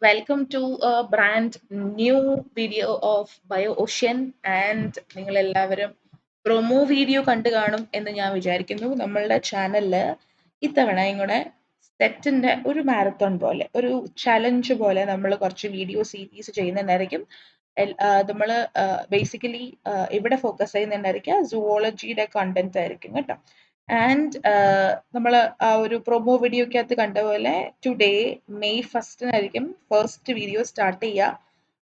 Welcome to a brand new video of BioOcean and നിങ്ങൾ എല്ലാവരും promo video കണ്ടു കാണും എന്ന് ഞാൻ വിചാരിക്കുന്നു. നമ്മളുടെ ചാനലില് ഇത്തവണയും കൂടെ സെറ്റിന്റെ ഒരു മാരത്തോൺ പോലെ ഒരു ചലഞ്ച് പോലെ നമ്മൾ കുറച്ച് വീഡിയോ സീരീസ് ചെയ്യുന്നുണ്ടായിരിക്കും. നമ്മൾ ബേസിക്കലി ഇവിടെ ഫോക്കസ് ചെയ്യുന്നുണ്ടായിരിക്കുക സുവോളജിയുടെ കണ്ടന്റ് ആയിരിക്കും കേട്ടോ. ആൻഡ് നമ്മൾ ആ ഒരു പ്രൊമോ വീഡിയോക്കകത്ത് കണ്ട പോലെ today May 1 first video start ചെയ്യുക.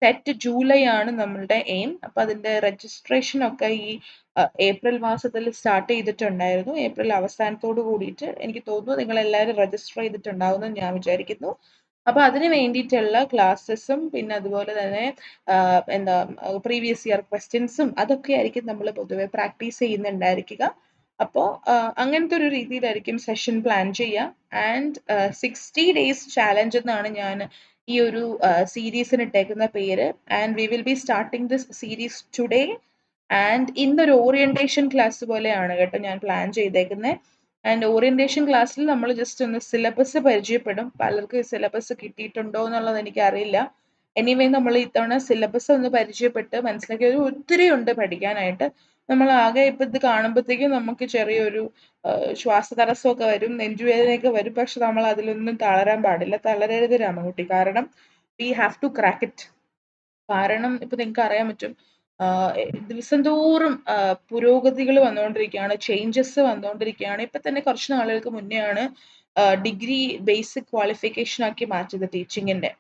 സെറ്റ് ജൂലൈ ആണ് നമ്മളുടെ എയിം. അപ്പൊ അതിന്റെ രജിസ്ട്രേഷൻ ഒക്കെ ഈ ഏപ്രിൽ മാസത്തിൽ സ്റ്റാർട്ട് ചെയ്തിട്ടുണ്ടായിരുന്നു. ഏപ്രിൽ അവസാനത്തോട് കൂടിയിട്ട് എനിക്ക് തോന്നുന്നു നിങ്ങൾ എല്ലാവരും രജിസ്റ്റർ ചെയ്തിട്ടുണ്ടാവും എന്ന് ഞാൻ വിചാരിക്കുന്നു. അപ്പൊ അതിന് വേണ്ടിയിട്ടുള്ള ക്ലാസ്സസും പിന്നെ അതുപോലെ തന്നെ എന്താ പ്രീവിയസ് ഇയർ ക്വസ്റ്റ്യൻസും അതൊക്കെ ആയിരിക്കും നമ്മൾ പൊതുവെ പ്രാക്ടീസ് ചെയ്യുന്നുണ്ടായിരിക്കുക. അപ്പോൾ അങ്ങനത്തെ ഒരു രീതിയിലായിരിക്കും സെഷൻ പ്ലാൻ ചെയ്യുക. ആൻഡ് 60 days ചാലഞ്ച് എന്നാണ് ഞാൻ ഈ ഒരു സീരീസിന് ഇട്ടേക്കുന്ന പേര്. And we will be starting this series today. And ഇന്നൊരു ഓറിയന്റേഷൻ ക്ലാസ് പോലെയാണ് കേട്ടോ ഞാൻ പ്ലാൻ ചെയ്തേക്കുന്നത്. ആൻഡ് ഓറിയന്റേഷൻ ക്ലാസ്സിൽ നമ്മൾ ജസ്റ്റ് ഒന്ന് സിലബസ് പരിചയപ്പെടും. പലർക്കും സിലബസ് കിട്ടിയിട്ടുണ്ടോ എന്നുള്ളത് എനിക്ക് അറിയില്ല. എനിവേ നമ്മൾ ഇത്തവണ സിലബസ് ഒന്ന് പരിചയപ്പെട്ട് മനസ്സിലാക്കി. ഒത്തിരി ഉണ്ട് പഠിക്കാനായിട്ട്. നമ്മൾ ആകെ ഇപ്പൊ ഇത് കാണുമ്പോഴത്തേക്കും നമുക്ക് ചെറിയൊരു ശ്വാസതടസ്സമൊക്കെ വരും, നെഞ്ചുവേദനയൊക്കെ വരും. പക്ഷെ നമ്മൾ അതിലൊന്നും തളരാൻ പാടില്ല. തളരരുത് രാമൻകുട്ടി. കാരണം we have to crack it. കാരണം ഇപ്പൊ നിങ്ങൾക്ക് അറിയാൻ പറ്റും, ദിവസം തോറും പുരോഗതികൾ വന്നുകൊണ്ടിരിക്കുകയാണ്, ചേഞ്ചസ് വന്നുകൊണ്ടിരിക്കുകയാണ്. ഇപ്പൊ തന്നെ കുറച്ച് നാളുകൾക്ക് മുന്നെയാണ് ഡിഗ്രി ബേസിക് ക്വാളിഫിക്കേഷൻ ആക്കി മാറ്റിയത് ടീച്ചിങ്ങിന്റെ.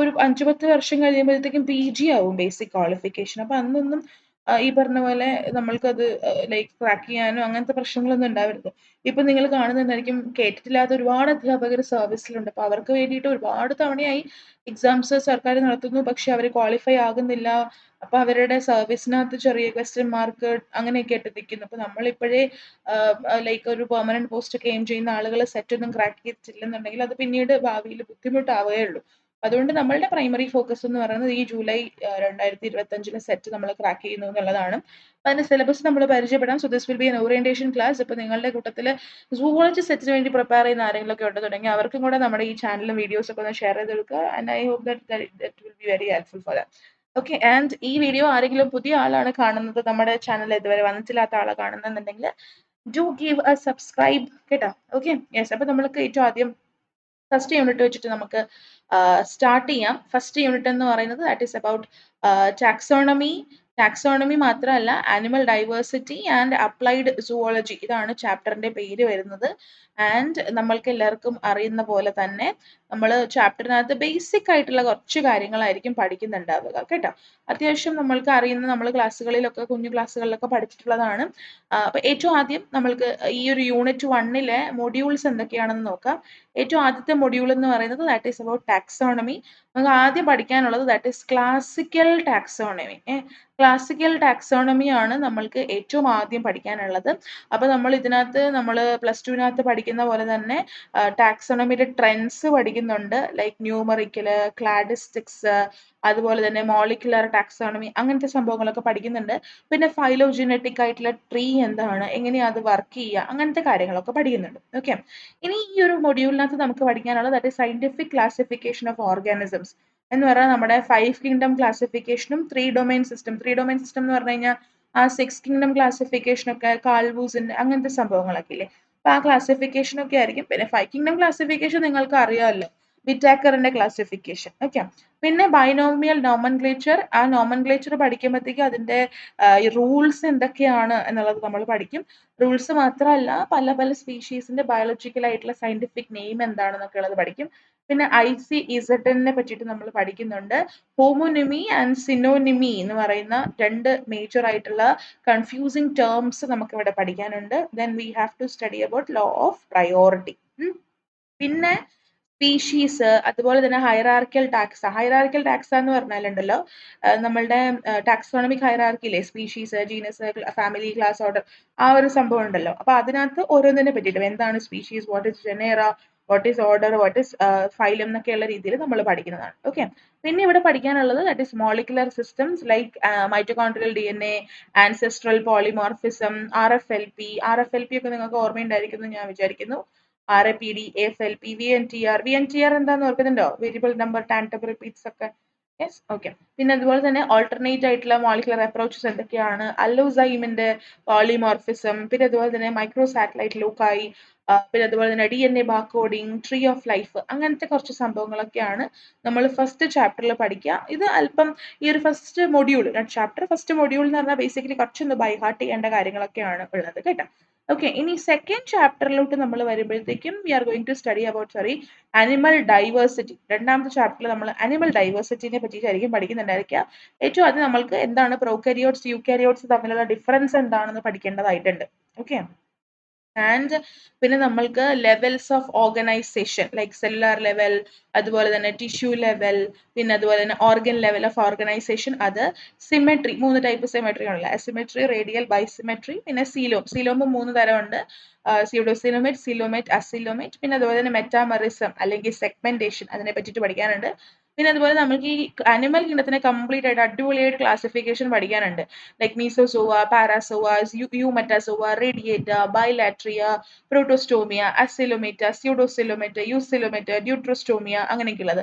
ഒരു 5-10 വർഷം കഴിയുമ്പോഴത്തേക്കും PG ആവും ബേസിക് ക്വാളിഫിക്കേഷൻ. അപ്പൊ അന്നൊന്നും ഈ പറഞ്ഞ പോലെ നമ്മൾക്കത് ലൈക്ക് ക്രാക്ക് ചെയ്യാനോ അങ്ങനത്തെ പ്രശ്നങ്ങളൊന്നും ഉണ്ടാവരുത്. ഇപ്പൊ നിങ്ങൾ കാണുന്നുണ്ടായിരിക്കും, കേട്ടിട്ടില്ലാത്ത ഒരുപാട് അധ്യാപകർ സർവീസിലുണ്ട്. അപ്പൊ അവർക്ക് വേണ്ടിയിട്ട് ഒരുപാട് തവണയായി എക്സാംസ് സർക്കാർ നടത്തുന്നു, പക്ഷെ അവർ ക്വാളിഫൈ ആകുന്നില്ല. അപ്പൊ അവരുടെ സർവീസിനകത്ത് ചെറിയ ക്വസ്റ്റ്യൻ മാർക്ക് അങ്ങനെയൊക്കെ ആയിട്ട് നിൽക്കുന്നു. അപ്പൊ നമ്മളിപ്പോഴേ ലൈക്ക് ഒരു പെർമനന്റ് പോസ്റ്റ് ഒക്കെ എയിം ചെയ്യുന്ന ആളുകൾ സെറ്റ് ഒന്നും ക്രാക്ക് ചെയ്തിട്ടില്ലെന്നുണ്ടെങ്കിൽ അത് പിന്നീട് ഭാവിയിൽ ബുദ്ധിമുട്ടാവുകയുള്ളൂ. അതുകൊണ്ട് നമ്മളുടെ പ്രൈമറി ഫോക്കസ് എന്ന് പറയുന്നത് ഈ ജൂലൈ 2025 സെറ്റ് നമ്മൾ ക്രാക്ക് ചെയ്യുന്നു എന്നുള്ളതാണ്. അതിന്റെ സിലബസ് നമ്മൾ പരിചയപ്പെടാം. So this will be N orientation class. ഇപ്പൊ നിങ്ങളുടെ കൂട്ടത്തിൽ സൂവോളജി സെറ്റിന് വേണ്ടി പ്രിപ്പയർ ചെയ്യുന്ന ആരെങ്കിലും ഒക്കെ ഉണ്ടെന്നുണ്ടെങ്കിൽ അവർക്കും കൂടെ നമ്മുടെ ഈ ചാനലും വീഡിയോസ് ഒക്കെ ഒന്ന് ഷെയർ ചെയ്ത് കൊടുക്കുക. And I hope that will be very helpful for that. Okay. And ഈ വീഡിയോ ആരെങ്കിലും പുതിയ ആളാണ് കാണുന്നത്, നമ്മുടെ ചാനൽ ഇതുവരെ വന്നിട്ടില്ലാത്ത ആളെ കാണുന്നുണ്ടെങ്കിൽ ഡു ഗീവ് എ സബ്സ്ക്രൈബ് കേട്ടോ. ഓക്കെ. യെസ്. അപ്പൊ നമ്മൾക്ക് ഏറ്റവും ആദ്യം ഫസ്റ്റ് യൂണിറ്റ് വെച്ചിട്ട് നമുക്ക് സ്റ്റാർട്ട് ചെയ്യാം. ഫസ്റ്റ് യൂണിറ്റ് എന്ന് പറയുന്നത് that is about taxonomy. Taxonomy മാത്രമല്ല, animal diversity and applied zoology, ഇതാണ് ചാപ്റ്ററിന്റെ പേര് വരുന്നത്. ആൻഡ് നമ്മൾക്ക് എല്ലാവർക്കും അറിയുന്ന പോലെ തന്നെ നമ്മൾ ചാപ്റ്ററിനകത്ത് ബേസിക് ആയിട്ടുള്ള കുറച്ച് കാര്യങ്ങളായിരിക്കും പഠിക്കുന്നുണ്ടാവുക കേട്ടോ. അത്യാവശ്യം നമ്മൾക്ക് അറിയുന്ന, നമ്മൾ ക്ലാസ്സുകളിലൊക്കെ കുഞ്ഞു ക്ലാസ്സുകളിലൊക്കെ പഠിച്ചിട്ടുള്ളതാണ്. അപ്പൊ ഏറ്റവും ആദ്യം നമ്മൾക്ക് ഈ ഒരു യൂണിറ്റ് 1 മൊഡ്യൂൾസ് എന്തൊക്കെയാണെന്ന് നോക്കാം. ഏറ്റവും ആദ്യത്തെ മൊഡ്യൂൾ എന്ന് പറയുന്നത് ദാറ്റ് ഈസ് അബൌട്ട് ടാക്സോണമി. നമുക്ക് ആദ്യം പഠിക്കാനുള്ളത് that is classical taxonomy. Classical taxonomy ആണ് നമ്മൾക്ക് ഏറ്റവും ആദ്യം പഠിക്കാനുള്ളത്. അപ്പൊ നമ്മൾ ഇതിനകത്ത് നമ്മൾ +2 പഠിക്കുന്ന പോലെ തന്നെ ടാക്സോണമിയുടെ ട്രെൻഡ്സ് പഠിക്കുന്നുണ്ട്. ലൈക്ക് ന്യൂമറിക്കല്, ക്ലാഡിസ്റ്റിക്സ്, അതുപോലെ തന്നെ മോളിക്കുലർ ടാക്സോണമി, അങ്ങനത്തെ സംഭവങ്ങളൊക്കെ പഠിക്കുന്നുണ്ട്. പിന്നെ ഫൈലോജനറ്റിക് ആയിട്ടുള്ള ട്രീ എന്താണ്, എങ്ങനെയാ അത് വർക്ക് ചെയ്യുക, അങ്ങനത്തെ കാര്യങ്ങളൊക്കെ പഠിക്കുന്നുണ്ട്. ഓക്കെ. ഇനി ഈ ഒരു മൊഡ്യൂളിനകത്ത് നമുക്ക് പഠിക്കാനുള്ളത് that is scientific classification of organisms എന്ന് പറഞ്ഞാൽ നമ്മുടെ 5 കിങ്ഡം ക്ലാസിഫിക്കേഷനും 3 ഡൊമൈൻ സിസ്റ്റം. 3 ഡൊമൈൻ സിസ്റ്റം എന്ന് പറഞ്ഞു കഴിഞ്ഞാൽ ആ 6 കിങ്ഡം ക്ലാസിഫിക്കേഷനൊക്കെ കാൾവൂസിന്റെ അങ്ങനത്തെ സംഭവങ്ങളൊക്കെ ഇല്ലേ, അപ്പൊ ആ ക്ലാസിഫിക്കേഷൻ ഒക്കെ ആയിരിക്കും. പിന്നെ 5 കിങ്ഡം ക്ലാസിഫിക്കേഷൻ നിങ്ങൾക്ക് അറിയാമല്ലോ, വിറ്റാക്കറിന്റെ ക്ലാസിഫിക്കേഷൻ. ഓക്കെ. പിന്നെ ബൈനോമിയൽ നോമൻക്ലേച്ചർ. ആ നോമൻക്ലേച്ചർ പഠിക്കുമ്പോഴത്തേക്ക് അതിന്റെ റൂൾസ് എന്തൊക്കെയാണ് എന്നുള്ളത് നമ്മൾ പഠിക്കും. റൂൾസ് മാത്രമല്ല, പല പല സ്പീഷീസിന്റെ ബയോളജിക്കൽ ആയിട്ടുള്ള സയന്റിഫിക് നെയിം എന്താണെന്നൊക്കെ ഉള്ളത് പഠിക്കും. പിന്നെ ICZN പറ്റിയിട്ട് നമ്മൾ പഠിക്കുന്നുണ്ട്. ഹോമോനിമി ആൻഡ് സിനോനിമി എന്ന് പറയുന്ന 2 മേജർ ആയിട്ടുള്ള കൺഫ്യൂസിങ് ടേംസ് നമുക്ക് ഇവിടെ പഠിക്കാനുണ്ട്. Then we have to study about law of priority. പിന്നെ സ്പീഷീസ്, അതുപോലെ തന്നെ ഹൈറാർക്കിയൽ ടാക്സ. ഹൈറാർക്കിയൽ ടാക്സ എന്ന് പറഞ്ഞാലുണ്ടല്ലോ, നമ്മളുടെ ടാക്സോണമിക് ഹൈറാർക്കിയിലെ species, genus, family, class, order, ആ ഒരു സംഭവം ഉണ്ടല്ലോ. അപ്പൊ അതിനകത്ത് ഓരോന്നിനെ പറ്റിയിട്ട് എന്താണ് species, what is genera, what is order, what is phylum എന്നൊക്കെയുള്ള രീതിയിൽ നമ്മൾ പഠിക്കുന്നതാണ്. ഓക്കെ. പിന്നെ ഇവിടെ പഠിക്കാനുള്ളത് that is molecular systems like mitochondrial DNA, ancestral polymorphism, RFLP. RFLP ഒക്കെ നിങ്ങൾക്ക് ഓർമ്മയുണ്ടായിരിക്കും എന്ന് ഞാൻ വിചാരിക്കുന്നു. RAPD, AFLP, VNTR. VNTR എന്താന്ന് ഓർക്കുന്നുണ്ടോ? വേരിയബിൾ നമ്പർ ടാൻറ്റബിൾ റിപ്പീറ്റ്സ് ഒക്കെ. Yes, okay. പിന്നെ അതുപോലെ തന്നെ ഓൾട്ടർനേറ്റ് ആയിട്ടുള്ള മോളിക്കുലർ അപ്രോച്ചസ് എന്തൊക്കെയാണ്? അല്ലോസൈമിന്റെ പോളിമോർഫിസം, പിന്നെ അതുപോലെ തന്നെ മൈക്രോ സാറ്റലൈറ്റ് ലൂക്കായി, പിന്നെ അതുപോലെ തന്നെ DNA barcoding, tree of life, അങ്ങനത്തെ കുറച്ച് സംഭവങ്ങളൊക്കെയാണ് നമ്മൾ ഫസ്റ്റ് ചാപ്റ്ററിൽ പഠിക്കുക. ഇത് അല്പം ഈ ഒരു ഫസ്റ്റ് മൊഡ്യൂൾ, ഫസ്റ്റ് മൊഡ്യൂൾ എന്ന് പറഞ്ഞാൽ ബേസിക്കലി കുറച്ചൊന്ന് ബൈ ഹാർട്ട് ചെയ്യേണ്ട കാര്യങ്ങളൊക്കെയാണ് ഉള്ളത് കേട്ടോ. ഓക്കെ, ഇനി സെക്കൻഡ് ചാപ്റ്ററിലോട്ട് നമ്മൾ വരുമ്പോഴത്തേക്കും we are going to study about animal diversity. രണ്ടാമത്തെ ചാപ്റ്ററിൽ നമ്മൾ അനിമൽ ഡൈവേഴ്സിറ്റിനെ പറ്റിയിട്ടായിരിക്കും പഠിക്കുന്നുണ്ടായിരിക്കുക. ഏറ്റവും ആദ്യം നമ്മൾക്ക് എന്താണ് പ്രോകാരിയോട്സ് യൂകാരിയോട്സ് തമ്മിലുള്ള ഡിഫറൻസ് എന്താണെന്ന് പഠിക്കേണ്ടതായിട്ടുണ്ട്. ഓക്കെ, ആൻഡ് പിന്നെ നമ്മൾക്ക് levels of organisation like cellular level, അതുപോലെ തന്നെ ടിഷ്യൂ ലെവൽ, പിന്നെ അതുപോലെ തന്നെ ഓർഗൻ ലെവൽ ഓഫ് ഓർഗനൈസേഷൻ, അത് സിമെട്രി, 3 ടൈപ്പ് സിമെട്രി ഉണ്ടല്ലോ, അസിമെട്രി, റേഡിയൽ, ബൈസിമെട്രി, പിന്നെ സീലോം 3 തരമുണ്ട്. സ്യൂഡോസിലോമേറ്റ്, സിലോമേറ്റ്, അസിലോമേറ്റ്, പിന്നെ അതുപോലെ തന്നെ മെറ്റാമറിസം അല്ലെങ്കിൽ സെഗ്മെന്റേഷൻ, അതിനെ പറ്റിയിട്ട് പഠിക്കാനുണ്ട്. പിന്നെ അതുപോലെ നമുക്ക് ഈ അനിമൽ കിങ്ഡത്തിനെ കംപ്ലീറ്റ് ആയിട്ട് അടിപൊളിയായിട്ട് ക്ലാസിഫിക്കേഷൻ പഠിക്കാനുണ്ട്. ലൈക് മീസോസോവ, പാരാസോവാസ്, യൂമെറ്റാസോവ, റേഡിയേറ്റ, ബൈലാട്രിയ, പ്രോട്ടോസ്റ്റോമിയ, അസിലോമേറ്റ, സ്യൂഡോസിലോമേറ്റ, യൂസിലോമേറ്റ, ഡ്യൂട്രോസ്റ്റോമിയ, അങ്ങനെയൊക്കെയുള്ളത്.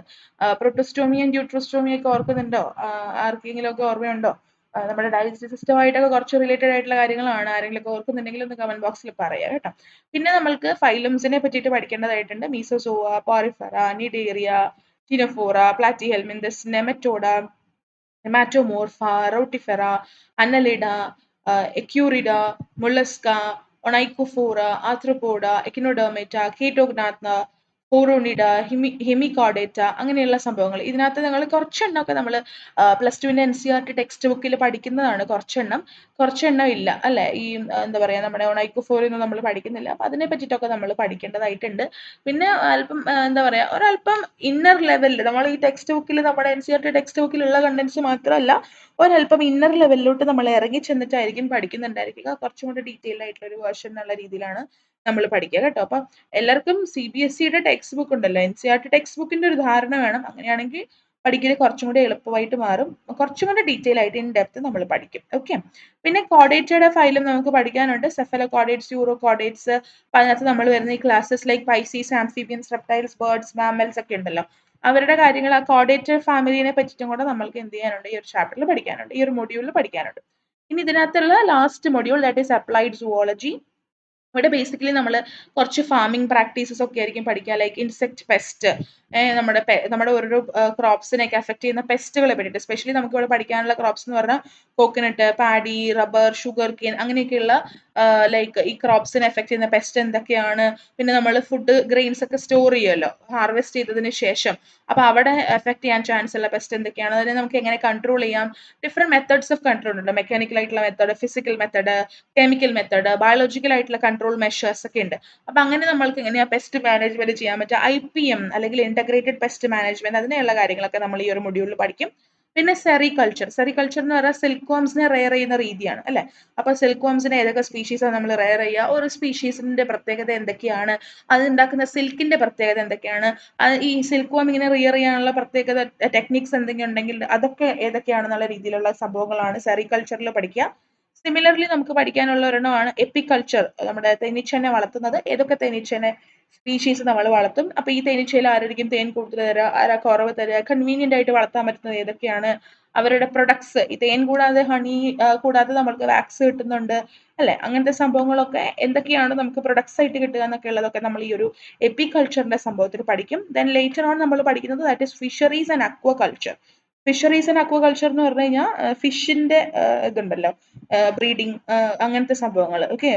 പ്രോട്ടോസ്റ്റോമിയയും ഡ്യൂട്രോസ്റ്റോമിയും ഒക്കെ ഓർക്കുന്നുണ്ടോ? ആർക്കെങ്കിലും ഒക്കെ ഓർമ്മയുണ്ടോ? നമ്മുടെ ഡൈജസ്റ്റീവ് സിസ്റ്റമായിട്ടൊക്കെ കുറച്ച് റിലേറ്റഡ് ആയിട്ടുള്ള കാര്യങ്ങളാണ്. ആരെങ്കിലും ഒക്കെ ഓർക്കുന്നുണ്ടെങ്കിൽ ഒന്ന് കമന്റ് ബോക്സിൽ പറയാം കേട്ടോ. പിന്നെ നമ്മൾക്ക് ഫൈലംസിനെ പറ്റിയിട്ട് പഠിക്കേണ്ടതായിട്ടുണ്ട്. Mesozoa, Porifera, Cnidaria, Ctenophora, Platyhelminthes, Nematoda, Nematomorpha, Rotifera, Annelida, Echiurida, Mollusca, Onychophora, Arthropoda, Echinodermata, Chaetognatha, Phoronida, Hemichordata, അങ്ങനെയുള്ള സംഭവങ്ങൾ. ഇതിനകത്ത് നിങ്ങൾ കുറച്ചെണ്ണമൊക്കെ നമ്മൾ +2ന്റെ NCERT ടെക്സ്റ്റ് ബുക്കിൽ പഠിക്കുന്നതാണ്. കുറച്ചെണ്ണം ഇല്ല അല്ലെ. ഈ എന്താ പറയുക, നമ്മുടെ ഒണൈക്കോഫോറൊന്നും നമ്മൾ പഠിക്കുന്നില്ല. അപ്പൊ അതിനെ പറ്റിയിട്ടൊക്കെ നമ്മൾ പഠിക്കേണ്ടതായിട്ടുണ്ട്. പിന്നെ അല്പം എന്താ പറയുക, ഒരല്പം ഇന്നർ ലെവലിൽ നമ്മൾ ഈ ടെക്സ്റ്റ് ബുക്കിൽ, നമ്മുടെ NCERT ടെക്സ്റ്റ് ബുക്കിലുള്ള കണ്ടന്റ്സ് മാത്രമല്ല, ഒരല്പം ഇന്നർ ലെവലിലോട്ട് നമ്മൾ ഇറങ്ങി ചെന്നിട്ടായിരിക്കും പഠിക്കുന്നുണ്ടായിരിക്കുക. കുറച്ചും കൂടി ഡീറ്റെയിൽ ആയിട്ടുള്ള ഒരു വേർഷൻ എന്നുള്ള രീതിയിലാണ് നമ്മൾ പഠിക്കുക കേട്ടോ. അപ്പൊ എല്ലാവർക്കും CBSEയുടെ ടെക്സ്റ്റ് ബുക്ക് ഉണ്ടല്ലോ, NCERT ടെക്സ്റ്റ് ബുക്കിന്റെ ഒരു ധാരണ വേണം. അങ്ങനെയാണെങ്കിൽ പഠിക്കൽ കുറച്ചും കൂടി എളുപ്പമായിട്ട് മാറും. കുറച്ചും കൂടി ഡീറ്റെയിൽ ആയിട്ട് ഇൻ ഡെപ്ത് നമ്മൾ പഠിക്കും. ഓക്കെ, പിന്നെ കോഡേറ്റയുടെ ഫയലും നമുക്ക് പഠിക്കാനുണ്ട്. സെഫലോകോഡേറ്റ്സ്, യൂറോകോഡേറ്റ്സ്. അതിനകത്ത് നമ്മൾ വരുന്ന ഈ classes like Pisces, amphibians, reptiles, birds, mammals ഒക്കെ ഉണ്ടല്ലോ, അവരുടെ കാര്യങ്ങൾ, ആ കോഡേറ്റഡ് ഫാമിലിനെ പറ്റിയിട്ടും കൂടെ നമ്മൾക്ക് എന്ത് ചെയ്യാനുണ്ട്, ഈ ഒരു ചാപ്റ്ററിൽ പഠിക്കാനുണ്ട്, ഈ ഒരു മൊഡ്യൂളിൽ പഠിക്കാനുണ്ട്. ഇനി ഇതിനകത്തുള്ള last module, that is applied zoology. ഇവിടെ ബേസിക്കലി നമ്മൾ കുറച്ച് ഫാമിംഗ് പ്രാക്ടീസസ് ഒക്കെ ആയിരിക്കും പഠിക്കുക. ലൈക്ക് ഇൻസെക്ട് പെസ്റ്റ്, നമ്മുടെ ഓരോ ക്രോപ്സിനെയൊക്കെ അഫക്ട് ചെയ്യുന്ന പെസ്റ്റുകളെ പറ്റിയിട്ട്. സ്പെഷ്യലി നമുക്ക് ഇവിടെ പഠിക്കാനുള്ള ക്രോപ്സ് എന്ന് പറഞ്ഞാൽ coconut, paddy, rubber, sugar cane, അങ്ങനെയൊക്കെയുള്ള ലൈക്ക് ഈ ക്രോപ്സിനെ എഫക്ട് ചെയ്യുന്ന പെസ്റ്റ് എന്തൊക്കെയാണ്. പിന്നെ നമ്മൾ ഫുഡ് ഗ്രെയിൻസ് ഒക്കെ സ്റ്റോർ ചെയ്യുമല്ലോ ഹാർവെസ്റ്റ് ചെയ്തതിന് ശേഷം, അപ്പോൾ അവിടെ എഫക്ട് ചെയ്യാൻ ചാൻസ് ഉള്ള പെസ്റ്റ് എന്തൊക്കെയാണ്, അതിനെ നമുക്ക് എങ്ങനെ കൺട്രോൾ ചെയ്യാം. ഡിഫറെന്റ് മെത്തേഡ്സ് ഓഫ് കൺട്രോൾ ഉണ്ട്. മെക്കാനിക്കൽ ആയിട്ടുള്ള method, physical method, chemical method, biological ആയിട്ടുള്ള കൺട്രോൾ മെഷേഴ്സ് ഒക്കെ ഉണ്ട്. അപ്പൊ അങ്ങനെ നമ്മൾക്ക് എങ്ങനെയാ പെസ്റ്റ് മാനേജ്മെന്റ് ചെയ്യാൻ പറ്റുക, IPM അല്ലെങ്കിൽ ഇന്റഗ്രേറ്റഡ് പെസ്റ്റ് മാനേജ്മെന്റ്, അതിനെയുള്ള കാര്യങ്ങളൊക്കെ നമ്മൾ ഈ ഒരു മൊഡ്യൂളിൽ പഠിക്കും. പിന്നെ സെറികൾച്ചർ എന്ന് പറഞ്ഞാൽ സിൽക്ക് വർംസിനെ റെയർ ചെയ്യുന്ന രീതിയാണ് അല്ലെ. അപ്പൊ സിൽക്ക് വർംസിനെ ഏതൊക്കെ സ്പീഷീസാണ് നമ്മൾ റെയർ ചെയ്യുക, ഒരു സ്പീഷീസിന്റെ പ്രത്യേകത എന്തൊക്കെയാണ്, അത് ഉണ്ടാക്കുന്ന സിൽക്കിന്റെ പ്രത്യേകത എന്തൊക്കെയാണ്, ഈ സിൽക്ക് വർം ഇങ്ങനെ റിയർ ചെയ്യാനുള്ള പ്രത്യേകത ടെക്നിക്സ് എന്തെങ്കിലും ഉണ്ടെങ്കിൽ അതൊക്കെ ഏതൊക്കെയാണെന്നുള്ള രീതിയിലുള്ള സംഭവങ്ങളാണ് സെറികൾച്ചറിൽ പഠിക്കുക. സിമിലർലി നമുക്ക് പഠിക്കാനുള്ള ഒരെണ്ണമാണ് എപ്പിക്കൾച്ചർ, നമ്മുടെ തേനീച്ചനെ വളർത്തുന്നത്. ഏതൊക്കെ തേനീച്ചനെ സ്പീഷീസ് നമ്മൾ വളർത്തും, അപ്പൊ ഈ തേനീച്ചയിൽ ആരായിരിക്കും തേൻ കൂടുതൽ തരിക, ആരാ കുറവ് തരിക, കൺവീനിയന്റ് ആയിട്ട് വളർത്താൻ പറ്റുന്നത് ഏതൊക്കെയാണ്, അവരുടെ പ്രൊഡക്ട്സ്, ഈ തേൻ കൂടാതെ ഹണി കൂടാതെ നമുക്ക് വാക്സ് കിട്ടുന്നുണ്ട് അല്ലെ. അങ്ങനത്തെ സംഭവങ്ങളൊക്കെ എന്തൊക്കെയാണ് നമുക്ക് പ്രൊഡക്ട്സ് ആയിട്ട് കിട്ടുക എന്നൊക്കെ ഉള്ളതൊക്കെ നമ്മൾ ഈ ഒരു എപ്പിക്കൾച്ചറിന്റെ സംഭവത്തിൽ പഠിക്കും. ദെൻ ലേറ്റർ ഓൺ നമ്മൾ പഠിക്കുന്നത് that is fisheries and aquaculture. Fisheries and aquaculture എന്ന് പറഞ്ഞു കഴിഞ്ഞാൽ ഫിഷിന്റെ ഇതുണ്ടല്ലോ, ബ്രീഡിങ്, അങ്ങനത്തെ സംഭവങ്ങൾ. ഓക്കെ,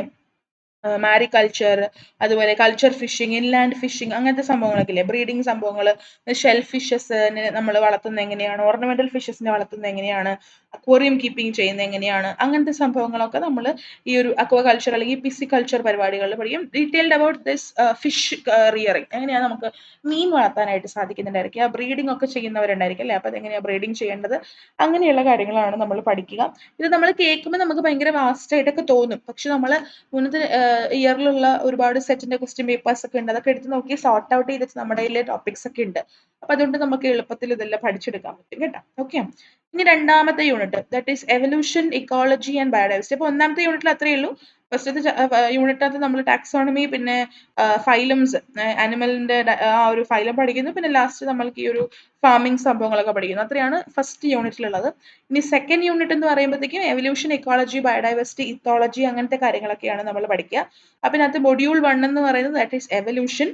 മാരികൾച്ചർ, അതുപോലെ കൾച്ചർ ഫിഷിംഗ്, ഇൻലാൻഡ് ഫിഷിംഗ്, അങ്ങനത്തെ സംഭവങ്ങളൊക്കെ ഇല്ലേ, ബ്രീഡിംഗ് സംഭവങ്ങൾ. ഷെൽ ഫിഷസിനെ നമ്മൾ വളർത്തുന്നത് എങ്ങനെയാണ്, ഓർണമെന്റൽ ഫിഷസിനെ വളർത്തുന്നത് എങ്ങനെയാണ്, അക്വേറിയം കീപ്പിംഗ് ചെയ്യുന്നത് എങ്ങനെയാണ്, അങ്ങനത്തെ സംഭവങ്ങളൊക്കെ നമ്മൾ ഈ ഒരു അക്വാകൾച്ചർ അല്ലെങ്കിൽ പിസിക്കൾച്ചർ പരിപാടികളിൽ പഠിക്കും. Detailed about this fish rearing, എങ്ങനെയാണ് നമുക്ക് മീൻ വളർത്താനായിട്ട് സാധിക്കുന്നുണ്ടായിരിക്കും. ബ്രീഡിംഗ് ഒക്കെ ചെയ്യുന്നവരുണ്ടായിരിക്കും അല്ലേ, അപ്പോൾ അതെങ്ങനെയാണ് ബ്രീഡിംഗ് ചെയ്യേണ്ടത്, അങ്ങനെയുള്ള കാര്യങ്ങളാണ് നമ്മൾ പഠിക്കുക. ഇത് നമ്മൾ കേൾക്കുമ്പോൾ നമുക്ക് ഭയങ്കര വാസ്റ്റ് ആയിട്ടൊക്കെ തോന്നും. പക്ഷെ നമ്മൾ മുന്നത്തെ ഇയറിലുള്ള ഒരുപാട് സെറ്റിന്റെ ക്വസ്റ്റ്യൻ പേപ്പേഴ്സ് ഒക്കെ ഉണ്ട്. അതൊക്കെ എടുത്ത് നോക്കി സോർട്ട് ഔട്ട് ചെയ്തിട്ട് നമ്മുടെ കയ്യിൽ ടോപ്പിക്സ് ഒക്കെ ഉണ്ട്. അപ്പൊ അതുകൊണ്ട് നമുക്ക് എളുപ്പത്തിൽ ഇതെല്ലാം പഠിച്ചെടുക്കാൻ പറ്റും കേട്ടോ. ഓക്കെ, ഇനി രണ്ടാമത്തെ unit that is evolution, ecology and biodiversity. അപ്പോൾ ഒന്നാമത്തെ യൂണിറ്റിൽ അത്രയേ ഉള്ളൂ. ഫസ്റ്റത്തെ യൂണിറ്റിനകത്ത് നമ്മൾ ടാക്സോണമി, പിന്നെ ഫൈലംസ്, ആനിമലിന്റെ ആ ഒരു ഫൈലം പഠിക്കുന്നു, പിന്നെ ലാസ്റ്റ് നമ്മൾക്ക് ഈ ഒരു ഫാമിംഗ് സംഭവങ്ങളൊക്കെ പഠിക്കുന്നു. അത്രയാണ് ഫസ്റ്റ് യൂണിറ്റിലുള്ളത്. ഇനി സെക്കൻഡ് യൂണിറ്റ് എന്ന് പറയുമ്പോഴത്തേക്കും എവല്യൂഷൻ, ഇക്കോളജി, ബയോഡൈവേഴ്സിറ്റി, ഇത്തോളജി അങ്ങനത്തെ കാര്യങ്ങളൊക്കെയാണ് നമ്മൾ പഠിക്കുക. അപ്പം ഇതിനകത്ത് മൊഡ്യൂൾ 1 എന്ന് പറയുന്നത് ദാറ്റ് ഈസ് എവല്യൂഷൻ.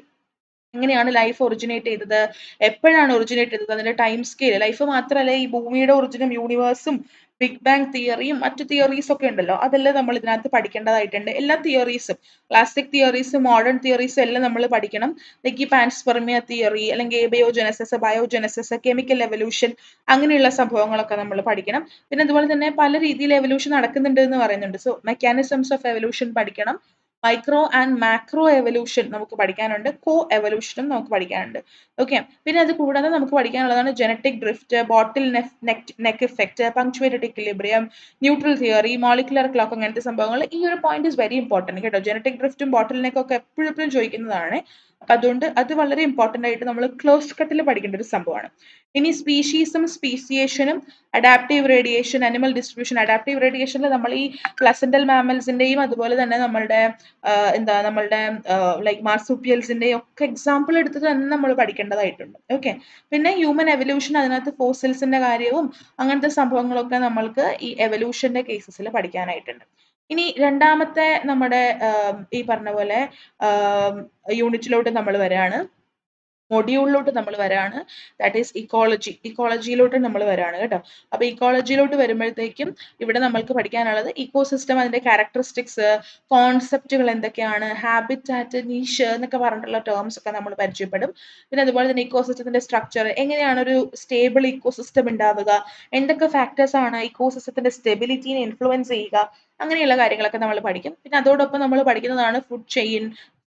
എങ്ങനെയാണ് ലൈഫ് ഒറിജിനേറ്റ് ചെയ്തത്, എപ്പോഴാണ് ഒറിജിനേറ്റ് ചെയ്തത്, അതിന്റെ ടൈം സ്കെയിൽ, ലൈഫ് മാത്രമല്ല ഈ ഭൂമിയുടെ ഒറിജിനും യൂണിവേഴ്സും ബിഗ് ബാങ് തിയറിയും മറ്റു തിയറീസ് ഒക്കെ ഉണ്ടല്ലോ, അതെല്ലാം നമ്മൾ ഇതിനകത്ത് പഠിക്കേണ്ടതായിട്ടുണ്ട്. എല്ലാ തിയറീസും, ക്ലാസിക് തിയറീസും മോഡേൺ തിയറീസും എല്ലാം നമ്മൾ പഠിക്കണം. ലൈക്ക് ഈ പാൻസ്പെർമിയ തിയറി, അല്ലെങ്കിൽ ഏബയോജനസിസ്, ബയോജനസിസ്, കെമിക്കൽ എവല്യൂഷൻ, അങ്ങനെയുള്ള സംഭവങ്ങളൊക്കെ നമ്മൾ പഠിക്കണം. പിന്നെ അതുപോലെ തന്നെ പല രീതിയിൽ എവല്യൂഷൻ നടക്കുന്നുണ്ട് എന്ന് പറയുന്നുണ്ട്. സോ മെക്കാനിസംസ് ഓഫ് എവല്യൂഷൻ പഠിക്കണം. മൈക്രോ ആൻഡ് മാക്രോ എവല്യൂഷൻ നമുക്ക് പഠിക്കാനുണ്ട്. കോ എവല്യൂഷനും നമുക്ക് പഠിക്കാനുണ്ട്. ഓക്കെ. പിന്നെ അത് കൂടാതെ നമുക്ക് പഠിക്കാനുള്ളതാണ് genetic drift, bottle neck effect, punctuated equilibrium, neutral theory, molecular clock, അങ്ങനത്തെ സംഭവങ്ങൾ. ഈ ഒരു പോയിന്റ് ഇസ് വെരി ഇമ്പോർട്ടൻറ്റ് കേട്ടോ. ജനറ്റിക് ഡ്രിഫ്റ്റും ബോട്ടിൽ നെക്കൊക്കെ എപ്പോഴും ചോദിക്കുന്നതാണ്. അപ്പം അതുകൊണ്ട് അത് വളരെ ഇമ്പോർട്ടൻ്റ് ആയിട്ട് നമ്മൾ ക്ലോസ് കട്ടിൽ പഠിക്കേണ്ട ഒരു സംഭവമാണ്. ഇനി സ്പീഷീസും സ്പീസിയേഷനും adaptive radiation, animal distribution. Adaptive റേഡിയേഷനിൽ നമ്മൾ ഈ പ്ലസന്റൽ മാമൽസിന്റെയും അതുപോലെ തന്നെ നമ്മളുടെ നമ്മളുടെ ലൈക്ക് മാർസുപ്പിയൽസിന്റെയും ഒക്കെ എക്സാമ്പിൾ എടുത്തിട്ട് തന്നെ നമ്മൾ പഠിക്കേണ്ടതായിട്ടുണ്ട്. ഓക്കെ. പിന്നെ ഹ്യൂമൻ എവല്യൂഷൻ, അതിനകത്ത് ഫോസിൽസിന്റെ കാര്യവും അങ്ങനത്തെ സംഭവങ്ങളൊക്കെ നമ്മൾക്ക് ഈ എവല്യൂഷന്റെ കേസസിൽ പഠിക്കാനായിട്ടുണ്ട്. ഇനി രണ്ടാമത്തെ നമ്മുടെ ഈ പറഞ്ഞ പോലെ യൂണിറ്റിലോട്ട് നമ്മൾ വരികയാണ്, മൊഡ്യൂളിലോട്ട് നമ്മൾ വരാണ്. That is ecology. ഇക്കോളജിയിലോട്ട് നമ്മൾ വരാണ് കേട്ടോ. അപ്പോൾ ഇക്കോളജിയിലോട്ട് വരുമ്പോഴത്തേക്കും ഇവിടെ നമ്മൾക്ക് പഠിക്കാനുള്ളത് ഇക്കോസിസ്റ്റം, അതിന്റെ ക്യാരക്ടറിസ്റ്റിക്സ്, കോൺസെപ്റ്റുകൾ എന്തൊക്കെയാണ്, ഹാബിറ്റാറ്റ്, നീഷ് എന്നൊക്കെ പറഞ്ഞിട്ടുള്ള ടേംസ് ഒക്കെ നമ്മൾ പരിചയപ്പെടും. പിന്നെ അതുപോലെ തന്നെ ഇക്കോസിസ്റ്റത്തിന്റെ സ്ട്രക്ചർ, എങ്ങനെയാണ് ഒരു സ്റ്റേബിൾ ഇക്കോസിസ്റ്റം ഉണ്ടാവുക, എന്തൊക്കെ ഫാക്ടേഴ്സ് ആണ് ഇക്കോസിസ്റ്റത്തിന്റെ സ്റ്റെബിലിറ്റിനെ ഇൻഫ്ലുവൻസ് ചെയ്യുക, അങ്ങനെയുള്ള കാര്യങ്ങളൊക്കെ നമ്മൾ പഠിക്കും. പിന്നെ അതോടൊപ്പം നമ്മൾ പഠിക്കുന്നതാണ് ഫുഡ് ചെയിൻ,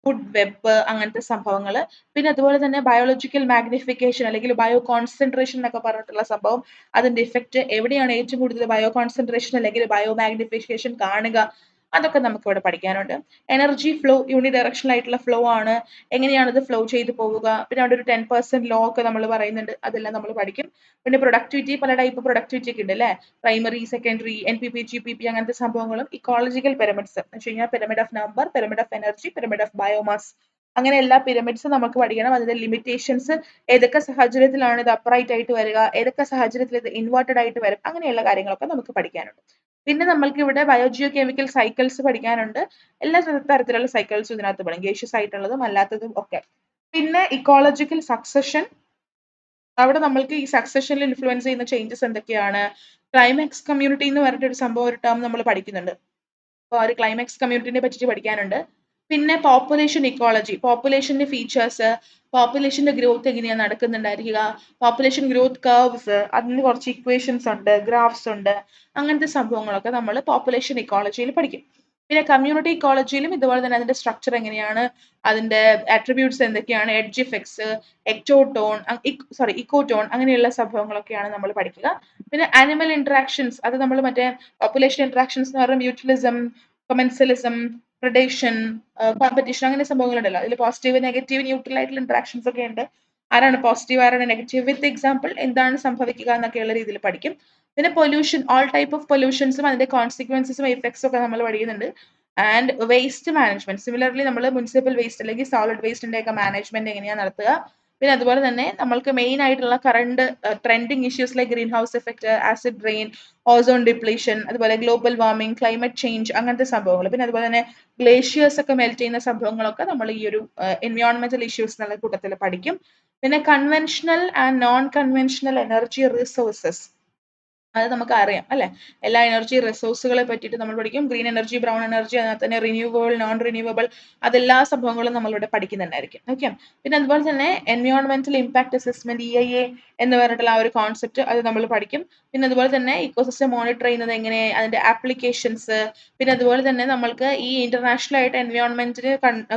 ഫുഡ് വെബ്, അങ്ങനത്തെ സംഭവങ്ങൾ. പിന്നെ അതുപോലെ തന്നെ ബയോളജിക്കൽ മാഗ്നിഫിക്കേഷൻ അല്ലെങ്കിൽ ബയോ കോൺസെൻട്രേഷൻ എന്നൊക്കെ പറഞ്ഞിട്ടുള്ള സംഭവം, അതിന്റെ ഇഫക്റ്റ്, എവിടെയാണ് ഏറ്റവും കൂടുതൽ ബയോ കോൺസെൻട്രേഷൻ അല്ലെങ്കിൽ ബയോ മാഗ്നിഫിക്കേഷൻ കാണുക, അതൊക്കെ നമുക്ക് ഇവിടെ പഠിക്കാനുണ്ട്. എനർജി ഫ്ലോ, യൂണി ഡയറക്ഷണൽ ആയിട്ടുള്ള ഫ്ലോ ആണ്, എങ്ങനെയാണ് ഇത് ഫ്ലോ ചെയ്ത് പോവുക. പിന്നെ അവിടെ ഒരു 10% ലോ ഒക്കെ നമ്മൾ പറയുന്നുണ്ട്, അതെല്ലാം നമ്മൾ പഠിക്കും. പിന്നെ പ്രൊഡക്ടിവിറ്റി, പല ടൈപ്പ് പ്രൊഡക്ടിവിറ്റി ഒക്കെ ഉണ്ട് അല്ലേ, പ്രൈമറി, സെക്കൻഡറി, NPP, GPP, അങ്ങനത്തെ സംഭവങ്ങളും. ഇക്കോളജിക്കൽ പിരമിഡ്സ് എന്ന് വെച്ച് കഴിഞ്ഞാൽ pyramid of number, pyramid of energy, pyramid of biomass, അങ്ങനെ എല്ലാ പിരമിഡ്സ് നമുക്ക് പഠിക്കണം. അതിന്റെ ലിമിറ്റേഷൻസ്, ഏതൊക്കെ സാഹചര്യത്തിലാണ് ഇത് അപ്രൈറ്റ് ആയിട്ട് വരിക, ഏതൊക്കെ സാഹചര്യത്തിൽ ഇത് ഇൻവേർട്ടഡ് ആയിട്ട് വരും, അങ്ങനെയുള്ള കാര്യങ്ങളൊക്കെ നമുക്ക് പഠിക്കാനുണ്ട്. പിന്നെ നമ്മൾക്ക് ഇവിടെ ബയോജിയോ കെമിക്കൽ സൈക്കിൾസ് പഠിക്കാനുണ്ട്. എല്ലാ തരത്തിലുള്ള സൈക്കിൾസും ഇതിനകത്ത് പഠിക്കും, ഗേഷ്യസ് ആയിട്ടുള്ളതും അല്ലാത്തതും ഒക്കെ. പിന്നെ ഇക്കോളജിക്കൽ സക്സഷൻ, അവിടെ നമ്മൾക്ക് ഈ സക്സഷനിൽ ഇൻഫ്ലുവൻസ് ചെയ്യുന്ന ചേഞ്ചസ് എന്തൊക്കെയാണ്. ക്ലൈമാക്സ് കമ്മ്യൂണിറ്റി എന്ന് പറഞ്ഞിട്ട് ഒരു സംഭവം, ഒരു ടേം നമ്മൾ പഠിക്കുന്നുണ്ട്. അപ്പോൾ ആ ഒരു ക്ലൈമാക്സ് കമ്മ്യൂണിറ്റിനെ പറ്റിയിട്ട് പഠിക്കാനുണ്ട്. പിന്നെ പോപ്പുലേഷൻ ഇക്കോളജി, പോപ്പുലേഷന്റെ ഫീച്ചേഴ്സ്, പോപ്പുലേഷന്റെ ഗ്രോത്ത് എങ്ങനെയാണ് നടക്കുന്നുണ്ടായിരിക്കുക, പോപ്പുലേഷൻ ഗ്രോത്ത് കർവ്സ്, അതിന് കുറച്ച് ഇക്വേഷൻസ് ഉണ്ട്, ഗ്രാഫ്സ് ഉണ്ട്, അങ്ങനത്തെ സംഭവങ്ങളൊക്കെ നമ്മൾ പോപ്പുലേഷൻ ഇക്കോളജിയിൽ പഠിക്കും. പിന്നെ കമ്മ്യൂണിറ്റി ഇക്കോളജിയിലും ഇതുപോലെ തന്നെ അതിന്റെ സ്ട്രക്ചർ എങ്ങനെയാണ്, അതിന്റെ ആട്രിബ്യൂട്ട്സ് എന്തൊക്കെയാണ്, എഡ്ജ് ഇഫക്ട്സ്, എക്ടോടോൺ, ഇക്കോടോൺ, അങ്ങനെയുള്ള സംഭവങ്ങളൊക്കെയാണ് നമ്മൾ പഠിക്കുക. പിന്നെ ആനിമൽ ഇന്ററാക്ഷൻസ്, അത് നമ്മൾ മറ്റേ പോപ്പുലേഷൻ ഇന്ററാക്ഷൻസ് എന്ന് പറയുമ്പോൾ മ്യൂച്വലിസം, കൊമൻസലിസം, പ്രഡേഷൻ, കോമ്പറ്റീഷൻ, അങ്ങനെ സംഭവങ്ങളുണ്ടല്ലോ. അതിൽ പോസിറ്റീവ്, നെഗറ്റീവ്, ന്യൂട്രൽ ആയിട്ടുള്ള ഇന്ററാക്ഷൻസ് ഒക്കെ ഉണ്ട്. ആരാണ് പോസിറ്റീവ്, ആരാണ് നെഗറ്റീവ്, വിത്ത് എക്സാമ്പിൾ എന്താണ് സംഭവിക്കുക എന്നൊക്കെയുള്ള രീതിയിൽ പഠിക്കും. പിന്നെ പൊല്യൂഷൻ, ഓൾ ടൈപ്പ് ഓഫ് പൊല്യൂഷൻസും അതിന്റെ കോൺസിക്വൻസസും എഫക്ട്സും ഒക്കെ നമ്മൾ പഠിക്കുന്നുണ്ട്. ആൻഡ് വേസ്റ്റ് മാനേജ്മെന്റ്, സിമിലർലി നമ്മൾ മുനിസിപ്പൽ വേസ്റ്റ് അല്ലെങ്കിൽ സോളിഡ് വേസ്റ്റിന്റെ ഒക്കെ മാനേജ്മെന്റ് എങ്ങനെയാണ് നടത്തുക. പിന്നെ അതുപോലെ തന്നെ നമ്മൾക്ക് മെയിൻ ആയിട്ടുള്ള current trending issues like green house effect, acid rain, ozone depletion, അതുപോലെ ഗ്ലോബൽ വാർമിംഗ്, ക്ലൈമറ്റ് ചേഞ്ച്, അങ്ങനത്തെ സംഭവങ്ങൾ. പിന്നെ അതുപോലെ തന്നെ ഗ്ലേഷ്യേഴ്സ് ഒക്കെ മെൽറ്റ് ചെയ്യുന്ന സംഭവങ്ങളൊക്കെ നമ്മൾ ഈ ഒരു എൻവയോൺമെന്റൽ ഇഷ്യൂസ് എന്നുള്ള കൂട്ടത്തിൽ പഠിക്കും. പിന്നെ conventional and non conventional energy resources, അത് നമുക്ക് അറിയാം അല്ലെ. എല്ലാ എനർജി റിസോഴ്സുകളെ പറ്റിയിട്ട് നമ്മൾ പഠിക്കും. ഗ്രീൻ എനർജി, ബ്രൗൺ എനർജി, അതിനകത്ത് തന്നെ റിന്യൂവബിൾ, നോൺ റിന്യൂവബിൾ, അതെല്ലാ സംഭവങ്ങളും നമ്മളിവിടെ പഠിക്കുന്നുണ്ടായിരിക്കും. ഓക്കെ. പിന്നെ അതുപോലെ തന്നെ എൻവയോൺമെന്റൽ ഇമ്പാക്ട് അസസ്മെന്റ്, EIA എന്ന് പറഞ്ഞിട്ടുള്ള ആ ഒരു കോൺസെപ്റ്റ്, അത് നമ്മൾ പഠിക്കും. പിന്നെ അതുപോലെ തന്നെ ഇക്കോസിസ്റ്റം മോണിറ്റർ ചെയ്യുന്നത് എങ്ങനെ, അതിന്റെ ആപ്ലിക്കേഷൻസ്, പിന്നെ അതുപോലെ തന്നെ നമ്മൾക്ക് ഈ ഇന്റർനാഷണൽ ആയിട്ട് എൻവയോൺമെന്റിന്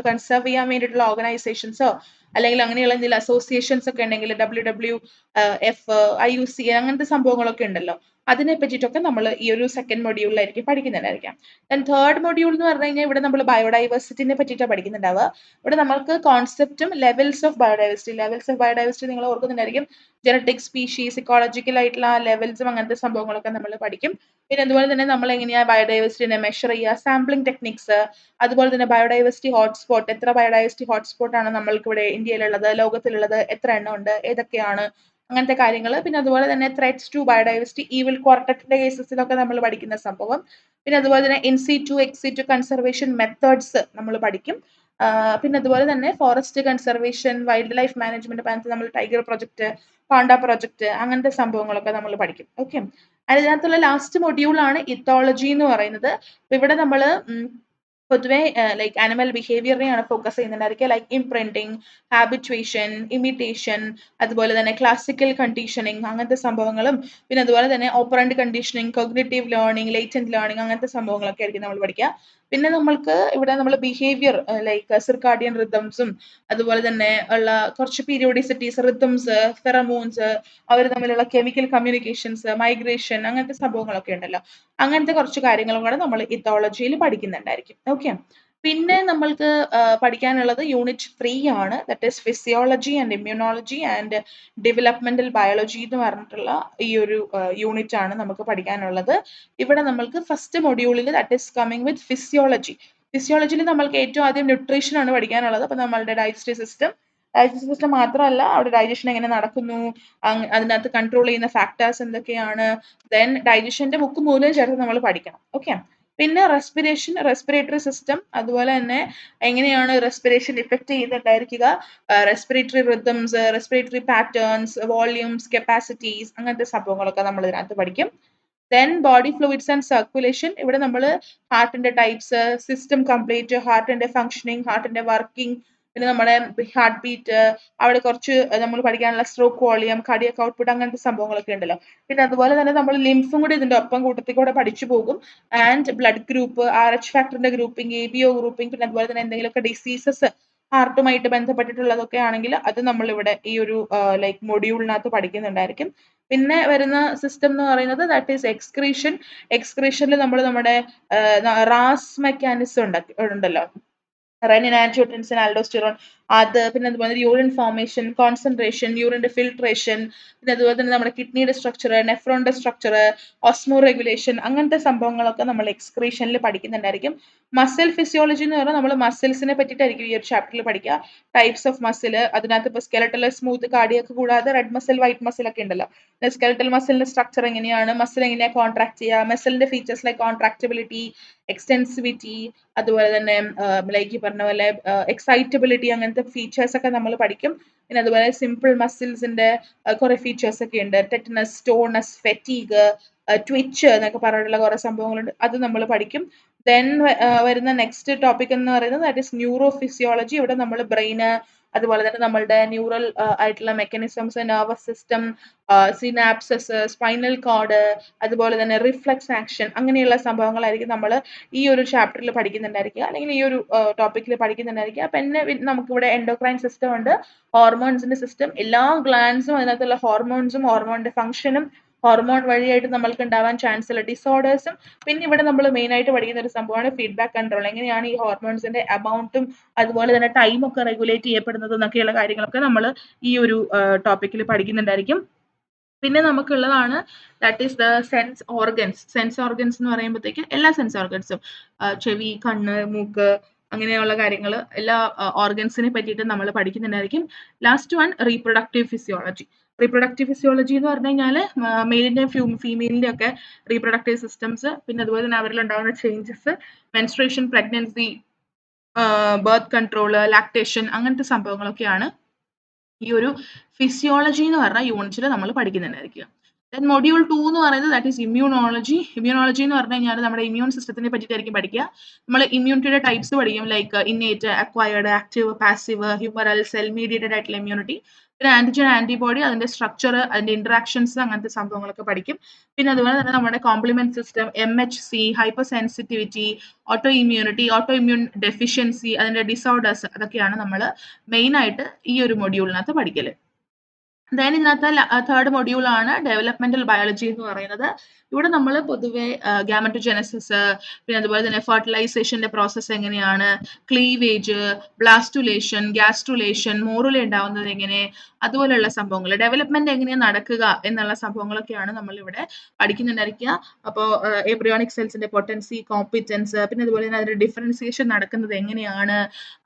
കൺസേർവ് ചെയ്യാൻ വേണ്ടിയിട്ടുള്ള ഓർഗനൈസേഷൻസോ അല്ലെങ്കിൽ അങ്ങനെയുള്ള എന്തെങ്കിലും അസോസിയേഷൻസ് ഒക്കെ ഉണ്ടെങ്കിൽ WWF, IUCN, അങ്ങനത്തെ സംഭവങ്ങളൊക്കെ ഉണ്ടല്ലോ. അതിനെ പറ്റിയിട്ടൊക്കെ നമ്മൾ ഈ ഒരു സെക്കൻഡ് മൊഡ്യൂളിലായിരിക്കും പഠിക്കുന്നുണ്ടായിരിക്കാം. ദെൻ തേർഡ് മൊഡ്യൂൾ എന്ന് പറഞ്ഞു കഴിഞ്ഞാൽ ഇവിടെ നമ്മൾ ബയോഡൈവേഴ്സിറ്റിനെ പറ്റിയിട്ടാണ് പഠിക്കുന്നുണ്ടാവുക. ഇവിടെ നമ്മൾക്ക് കോൺസെപ്റ്റും ലെവൽസ് ഓഫ് ബയോഡൈവേഴ്സിറ്റി നിങ്ങൾ ഓർക്കുന്നുണ്ടായിരിക്കും. ജനറ്റിക്, സ്പീഷീസ്, ഇക്കോളജിക്കൽ ആയിട്ടുള്ള ലെവൽസും അങ്ങനത്തെ സംഭവങ്ങളൊക്കെ നമ്മൾ പഠിക്കും. പിന്നെ അതുപോലെ തന്നെ നമ്മൾ എങ്ങനെയാണ് ബയോഡൈവേഴ്സിറ്റിനെ മെഷർ ചെയ്യുക, സാമ്പിളിംഗ് ടെക്നിക്സ്, അതുപോലെ തന്നെ ബയോഡൈവേഴ്സിറ്റി ഹോട്ട്സ്പോട്ട്, എത്ര ബയോഡൈവേഴ്സിറ്റി ഹോട്ട്സ്പോട്ട് ആണ് നമ്മൾക്ക് ഇവിടെ ഇന്ത്യയിലുള്ളത്, ലോകത്തിലുള്ളത് എത്ര എണ്ണം ഉണ്ട്, ഏതൊക്കെയാണ്, അങ്ങനത്തെ കാര്യങ്ങൾ. പിന്നെ അതുപോലെ തന്നെ ത്രെഡ്സ് ടു ബയോഡൈവേഴ്സിറ്റി, ഈവിൾ ക്വാർട്ടറ്റിന്റെ കേസസിലൊക്കെ നമ്മൾ പഠിക്കുന്ന സംഭവം. പിന്നെ അതുപോലെ തന്നെ ഇൻസിറ്റു, എക്സിറ്റു കൺസർവേഷൻ മെത്തേഡ്സ് നമ്മൾ പഠിക്കും. പിന്നെ അതുപോലെ തന്നെ forest conservation, wild life management, നമ്മൾ ടൈഗർ പ്രൊജക്ട്, പാണ്ട പ്രൊജക്ട്, അങ്ങനത്തെ സംഭവങ്ങളൊക്കെ നമ്മൾ പഠിക്കും. ഓക്കെ, അതിനകത്തുള്ള ലാസ്റ്റ് മൊഡ്യൂളാണ് ഇത്തോളജി എന്ന് പറയുന്നത്. അപ്പൊ ഇവിടെ നമ്മൾ പൊതുവെ ലൈക്ക് ആനിമൽ ബിഹേവിയറിനെയാണ് ഫോക്കസ് ചെയ്യുന്നുണ്ടായിരിക്കുക. ലൈക്ക് ഇംപ്രിന്റിങ്, ഹാബിറ്റുവേഷൻ, ഇമിറ്റേഷൻ, അതുപോലെ തന്നെ ക്ലാസിക്കൽ കണ്ടീഷനിങ്, അങ്ങനത്തെ സംഭവങ്ങളും. പിന്നെ അതുപോലെ തന്നെ operant conditioning, cognitive learning, latent learning, അങ്ങനത്തെ സംഭവങ്ങളൊക്കെ ആയിരിക്കും നമ്മൾ പഠിക്കുക. പിന്നെ നമ്മൾക്ക് ഇവിടെ നമ്മൾ ബിഹേവിയർ ലൈക്ക് സിർക്കാഡിയൻ റിതംസും അതുപോലെ തന്നെ ഉള്ള കുറച്ച് പീരിയോഡിസിറ്റീസ്, റിതംസ്, ഫെറമോൺസ്, അവർ തമ്മിലുള്ള കെമിക്കൽ കമ്മ്യൂണിക്കേഷൻസ്, മൈഗ്രേഷൻ, അങ്ങനത്തെ സംഭവങ്ങളൊക്കെ ഉണ്ടല്ലോ. അങ്ങനത്തെ കുറച്ച് കാര്യങ്ങളും കൂടെ നമ്മൾ ഇത്തോളജിയിൽ പഠിക്കുന്നുണ്ടായിരിക്കും. ഓക്കെ, പിന്നെ നമ്മൾക്ക് പഠിക്കാനുള്ളത് യൂണിറ്റ് 3 ആണ്. That is physiology and immunology and developmental biology എന്ന് പറഞ്ഞിട്ടുള്ള ഈ ഒരു യൂണിറ്റ് ആണ് നമുക്ക് പഠിക്കാനുള്ളത്. ഇവിടെ നമ്മൾക്ക് ഫസ്റ്റ് മൊഡ്യൂളിൽ that is coming with physiology. ഫിസിയോളജിയിൽ നമ്മൾക്ക് ഏറ്റവും ആദ്യം ന്യൂട്രീഷൻ ആണ് പഠിക്കാനുള്ളത്. അപ്പോൾ നമ്മളുടെ ഡൈജസ്റ്റീവ് സിസ്റ്റം മാത്രമല്ല, അവിടെ ഡൈജഷൻ എങ്ങനെ നടക്കുന്നു, അതിനകത്ത് കൺട്രോൾ ചെയ്യുന്ന ഫാക്ടേഴ്സ് എന്തൊക്കെയാണ്, ദെൻ ഡൈജഷന്റെ മുക്കും മൂലവും ചേർത്ത് നമ്മൾ പഠിക്കണം. ഓക്കെ, പിന്നെ റെസ്പിറേറ്ററി സിസ്റ്റം, അതുപോലെ തന്നെ എങ്ങനെയാണ് റെസ്പിറേഷൻ ഇഫക്റ്റ് ചെയ്യുന്നുണ്ടായിരിക്കുക, respiratory rhythms, respiratory patterns, volumes, capacities, അങ്ങനത്തെ സംഭവങ്ങളൊക്കെ നമ്മൾ ഇതിനകത്ത് പഠിക്കും. Then body fluids and circulation, ഇവിടെ നമ്മൾ ഹാർട്ടിന്റെ ടൈപ്സ്, സിസ്റ്റം കംപ്ലീറ്റ്, ഹാർട്ടിന്റെ ഫംഗ്ഷനിങ്, ഹാർട്ടിന്റെ വർക്കിംഗ്, പിന്നെ നമ്മുടെ ഹാർട്ട് ബീറ്റ്, അവിടെ കുറച്ച് നമ്മൾ പഠിക്കാനുള്ള സ്ട്രോക്ക് വോളിയം, കാർഡിയക് ഔട്ട്പുട്ട്, അങ്ങനത്തെ സംഭവങ്ങളൊക്കെ ഉണ്ടല്ലോ. പിന്നെ അതുപോലെ തന്നെ നമ്മൾ ലിംഫും കൂടി ഇതിന്റെ ഒപ്പം കൂട്ടത്തിൽ കൂടെ പഠിച്ചു പോകും. ആൻഡ് ബ്ലഡ് ഗ്രൂപ്പ്, RH ഫാക്ടറിന്റെ ഗ്രൂപ്പിംഗ്, ABO ഗ്രൂപ്പിംഗ്, പിന്നെ അതുപോലെ തന്നെ എന്തെങ്കിലുമൊക്കെ ഡിസീസസ് ഹാർട്ടുമായിട്ട് ബന്ധപ്പെട്ടിട്ടുള്ളതൊക്കെ ആണെങ്കിൽ അത് നമ്മൾ ഇവിടെ ഈ ഒരു ലൈക്ക് മൊഡ്യൂളിനകത്ത് പഠിക്കുന്നുണ്ടായിരിക്കും. പിന്നെ വരുന്ന സിസ്റ്റം എന്ന് പറയുന്നത് ദാറ്റ് ഈസ് എക്സ്ക്രീഷനിൽ നമ്മൾ നമ്മുടെ റാസ് മെക്കാനിസം ഉണ്ടല്ലോ, റെനിൻ, ആൻജിയോടെൻസിൻ, ആൽഡോസ്റ്റിറോൺ, അത്. പിന്നെ അതുപോലെ യൂറിൻ ഫോർമേഷൻ, കോൺസെൻട്രേഷൻ, യൂറിന്റെ ഫിൽട്രേഷൻ, പിന്നെ അതുപോലെ തന്നെ നമ്മുടെ കിഡ്നിയുടെ സ്ട്രക്ചർ, നെഫ്രോണിന്റെ സ്ട്രക്ചർ, ഓസ്മോ റെഗുലേഷൻ, അങ്ങനത്തെ സംഭവങ്ങളൊക്കെ നമ്മൾ എക്സ്ക്രീഷനിൽ പഠിക്കുന്നുണ്ടായിരിക്കും. മസിൽ ഫിസിയോളജി എന്ന് പറഞ്ഞാൽ നമ്മൾ മസിൽസിനെ പറ്റിയിട്ടായിരിക്കും ഈ ഒരു ചാപ്റ്ററിൽ പഠിക്കുക. ടൈപ്സ് ഓഫ് മസിൽ, അതിനകത്ത് ഇപ്പോൾ സ്കെലറ്റൽ, സ്മൂത്ത്, കാർഡിയക് കൂടാതെ റെഡ് മസിൽ, വൈറ്റ് മസിൽ ഒക്കെ ഉണ്ടല്ലോ. സ്കെലറ്റൽ മസിലിന്റെ സ്ട്രക്ചർ എങ്ങനെയാണ്, മസിൽ എങ്ങനെയാണ് കോൺട്രാക്ട് ചെയ്യുക, മസിലിന്റെ ഫീച്ചേഴ്സ് ലൈക്ക് കോൺട്രാക്റ്റബിലിറ്റി, എക്സ്റ്റെൻസിവിറ്റി, അതുപോലെ തന്നെ ലൈക്ക് ഈ പറഞ്ഞ പോലെ എക്സൈറ്റബിലിറ്റി, അങ്ങനത്തെ ഫീച്ചേഴ്സ് ഒക്കെ നമ്മൾ പഠിക്കും. പിന്നെ അതുപോലെ സിമ്പിൾ മസിൽസിന്റെ കുറെ ഫീച്ചേഴ്സ് ഒക്കെ ഉണ്ട്. ടെറ്റനസ്, ടോണസ്, ഫെറ്റീഗ്, ട്വിച്ച് എന്നൊക്കെ പറഞ്ഞിട്ടുള്ള കുറെ സംഭവങ്ങളുണ്ട്. അത് നമ്മൾ പഠിക്കും. ദെൻ വരുന്ന നെക്സ്റ്റ് ടോപ്പിക് എന്ന് പറയുന്നത് ദാറ്റ് ഇസ് ന്യൂറോ ഫിസിയോളജി. ഇവിടെ നമ്മൾ ബ്രെയിന്, അതുപോലെ തന്നെ നമ്മളുടെ ന്യൂറൽ ആയിട്ടുള്ള mechanisms, nervous system, synapses, spinal cord, അതുപോലെ തന്നെ റിഫ്ലക്സ് ആക്ഷൻ, അങ്ങനെയുള്ള സംഭവങ്ങളായിരിക്കും നമ്മൾ ഈ ഒരു ചാപ്റ്ററിൽ പഠിക്കുന്നുണ്ടായിരിക്കുക, അല്ലെങ്കിൽ ഈ ഒരു ടോപ്പിക്കിൽ പഠിക്കുന്നുണ്ടായിരിക്കുക. പിന്നെ നമുക്കിവിടെ എൻഡോക്രൈൻ സിസ്റ്റം ഉണ്ട്, ഹോർമോൺസിന്റെ സിസ്റ്റം, എല്ലാ ഗ്ലാൻസും അതിനകത്തുള്ള ഹോർമോൺസും ഹോർമോണിന്റെ ഫംഗ്ഷനും ഹോർമോൺ വഴിയായിട്ട് നമ്മൾക്ക് ഉണ്ടാവാൻ ചാൻസ് ഉള്ള ഡിസോർഡേഴ്സും. പിന്നെ ഇവിടെ നമ്മൾ മെയിൻ ആയിട്ട് പഠിക്കുന്ന ഒരു സംഭവമാണ് ഫീഡ്ബാക്ക് കൺട്രോൾ. എങ്ങനെയാണ് ഈ ഹോർമോൺസിന്റെ എമൗണ്ടും അതുപോലെ തന്നെ ടൈമൊക്കെ റെഗുലേറ്റ് ചെയ്യപ്പെടുന്നത് എന്നൊക്കെയുള്ള കാര്യങ്ങളൊക്കെ നമ്മൾ ഈ ഒരു ടോപ്പിക്കിൽ പഠിക്കുന്നുണ്ടായിരിക്കും. പിന്നെ നമുക്കുള്ളതാണ് that is the sense organs എന്ന് പറയുമ്പോഴത്തേക്ക് എല്ലാ സെൻസ് ഓർഗൻസും, ചെവി, കണ്ണ്, മൂക്ക്, അങ്ങനെയുള്ള കാര്യങ്ങൾ, എല്ലാ ഓർഗൻസിനെ പറ്റിയിട്ട് നമ്മൾ പഠിക്കുന്നുണ്ടായിരിക്കും. ലാസ്റ്റ് വൺ റീപ്രൊഡക്റ്റീവ് ഫിസിയോളജി എന്ന് പറഞ്ഞു കഴിഞ്ഞാൽ മെയിലിന്റെയും ഫീമെയിലിന്റെയും ഒക്കെ റീപ്രൊഡക്റ്റീവ് സിസ്റ്റംസ്, പിന്നെ അതുപോലെ തന്നെ അവരിൽ ഉണ്ടാകുന്ന changes, menstruation, pregnancy, birth control, lactation, അങ്ങനത്തെ സംഭവങ്ങളൊക്കെയാണ് ഈ ഒരു ഫിസിയോളജി എന്ന് പറഞ്ഞ യൂണിറ്റിൽ നമ്മൾ പഠിക്കുന്നുണ്ടായിരിക്കുക. ദെൻ മൊഡ്യൂൾ 2 എന്ന് പറയുന്നത് ദാറ്റ് ഈസ് ഇമ്മ്യൂണോളജി. ഇമ്മ്യൂണോളജി എന്ന് പറഞ്ഞു കഴിഞ്ഞാൽ നമ്മുടെ ഇമ്മ്യൂൺ സിസ്റ്റത്തിനെ പറ്റിയിട്ടായിരിക്കും പഠിക്കുക. നമ്മൾ ഇമ്മ്യൂണിറ്റിയുടെ ടൈപ്സ് പഠിക്കും, like innate, acquired, active, passive, humoral, cell mediated ആയിട്ടുള്ള ഇമ്മ്യൂണിറ്റി. പിന്നെ ആന്റിജൻ, ആന്റിബോഡി, അതിന്റെ സ്ട്രക്ചർ, അതിന്റെ ഇന്ററാക്ഷൻസ്, അങ്ങനത്തെ സംഭവങ്ങളൊക്കെ പഠിക്കും. പിന്നെ അതുപോലെ തന്നെ നമ്മുടെ complement system, MHC, hyper sensitivity, auto immune deficiency, അതിന്റെ ഡിസോർഡേഴ്സ്, അതൊക്കെയാണ് നമ്മൾ മെയിൻ ആയിട്ട് ഈ ഒരു മൊഡ്യൂളിനകത്ത് പഠിക്കല്. ദെൻ ഇന്നത്തെ തേർഡ് മൊഡ്യൂൾ ആണ് ഡെവലപ്മെന്റൽ ബയോളജി എന്ന് പറയുന്നത്. ഇവിടെ നമ്മൾ പൊതുവെ ഗാമറ്റോജെനസിസ്, പിന്നെ അതുപോലെ തന്നെ ഫെർട്ടിലൈസേഷന്റെ പ്രോസസ്സ് എങ്ങനെയാണ്, ക്ലീവേജ്, ബ്ലാസ്റ്റുലേഷൻ, ഗ്യാസ്ട്രുലേഷൻ, മോറുല ഉണ്ടാവുന്നത് എങ്ങനെ, അതുപോലെയുള്ള സംഭവങ്ങൾ, ഡെവലപ്മെന്റ് എങ്ങനെയാണ് നടക്കുക എന്നുള്ള സംഭവങ്ങളൊക്കെയാണ് നമ്മൾ ഇവിടെ പഠിക്കുന്നുണ്ടായിരിക്കുക. അപ്പോൾ എംബ്രിയോണിക് സെൽസിന്റെ പൊട്ടൻസി, കോമ്പിറ്റൻസ്, പിന്നെ അതുപോലെ തന്നെ അതിന്റെ ഡിഫറൻസിയേഷൻ നടക്കുന്നത് എങ്ങനെയാണ്,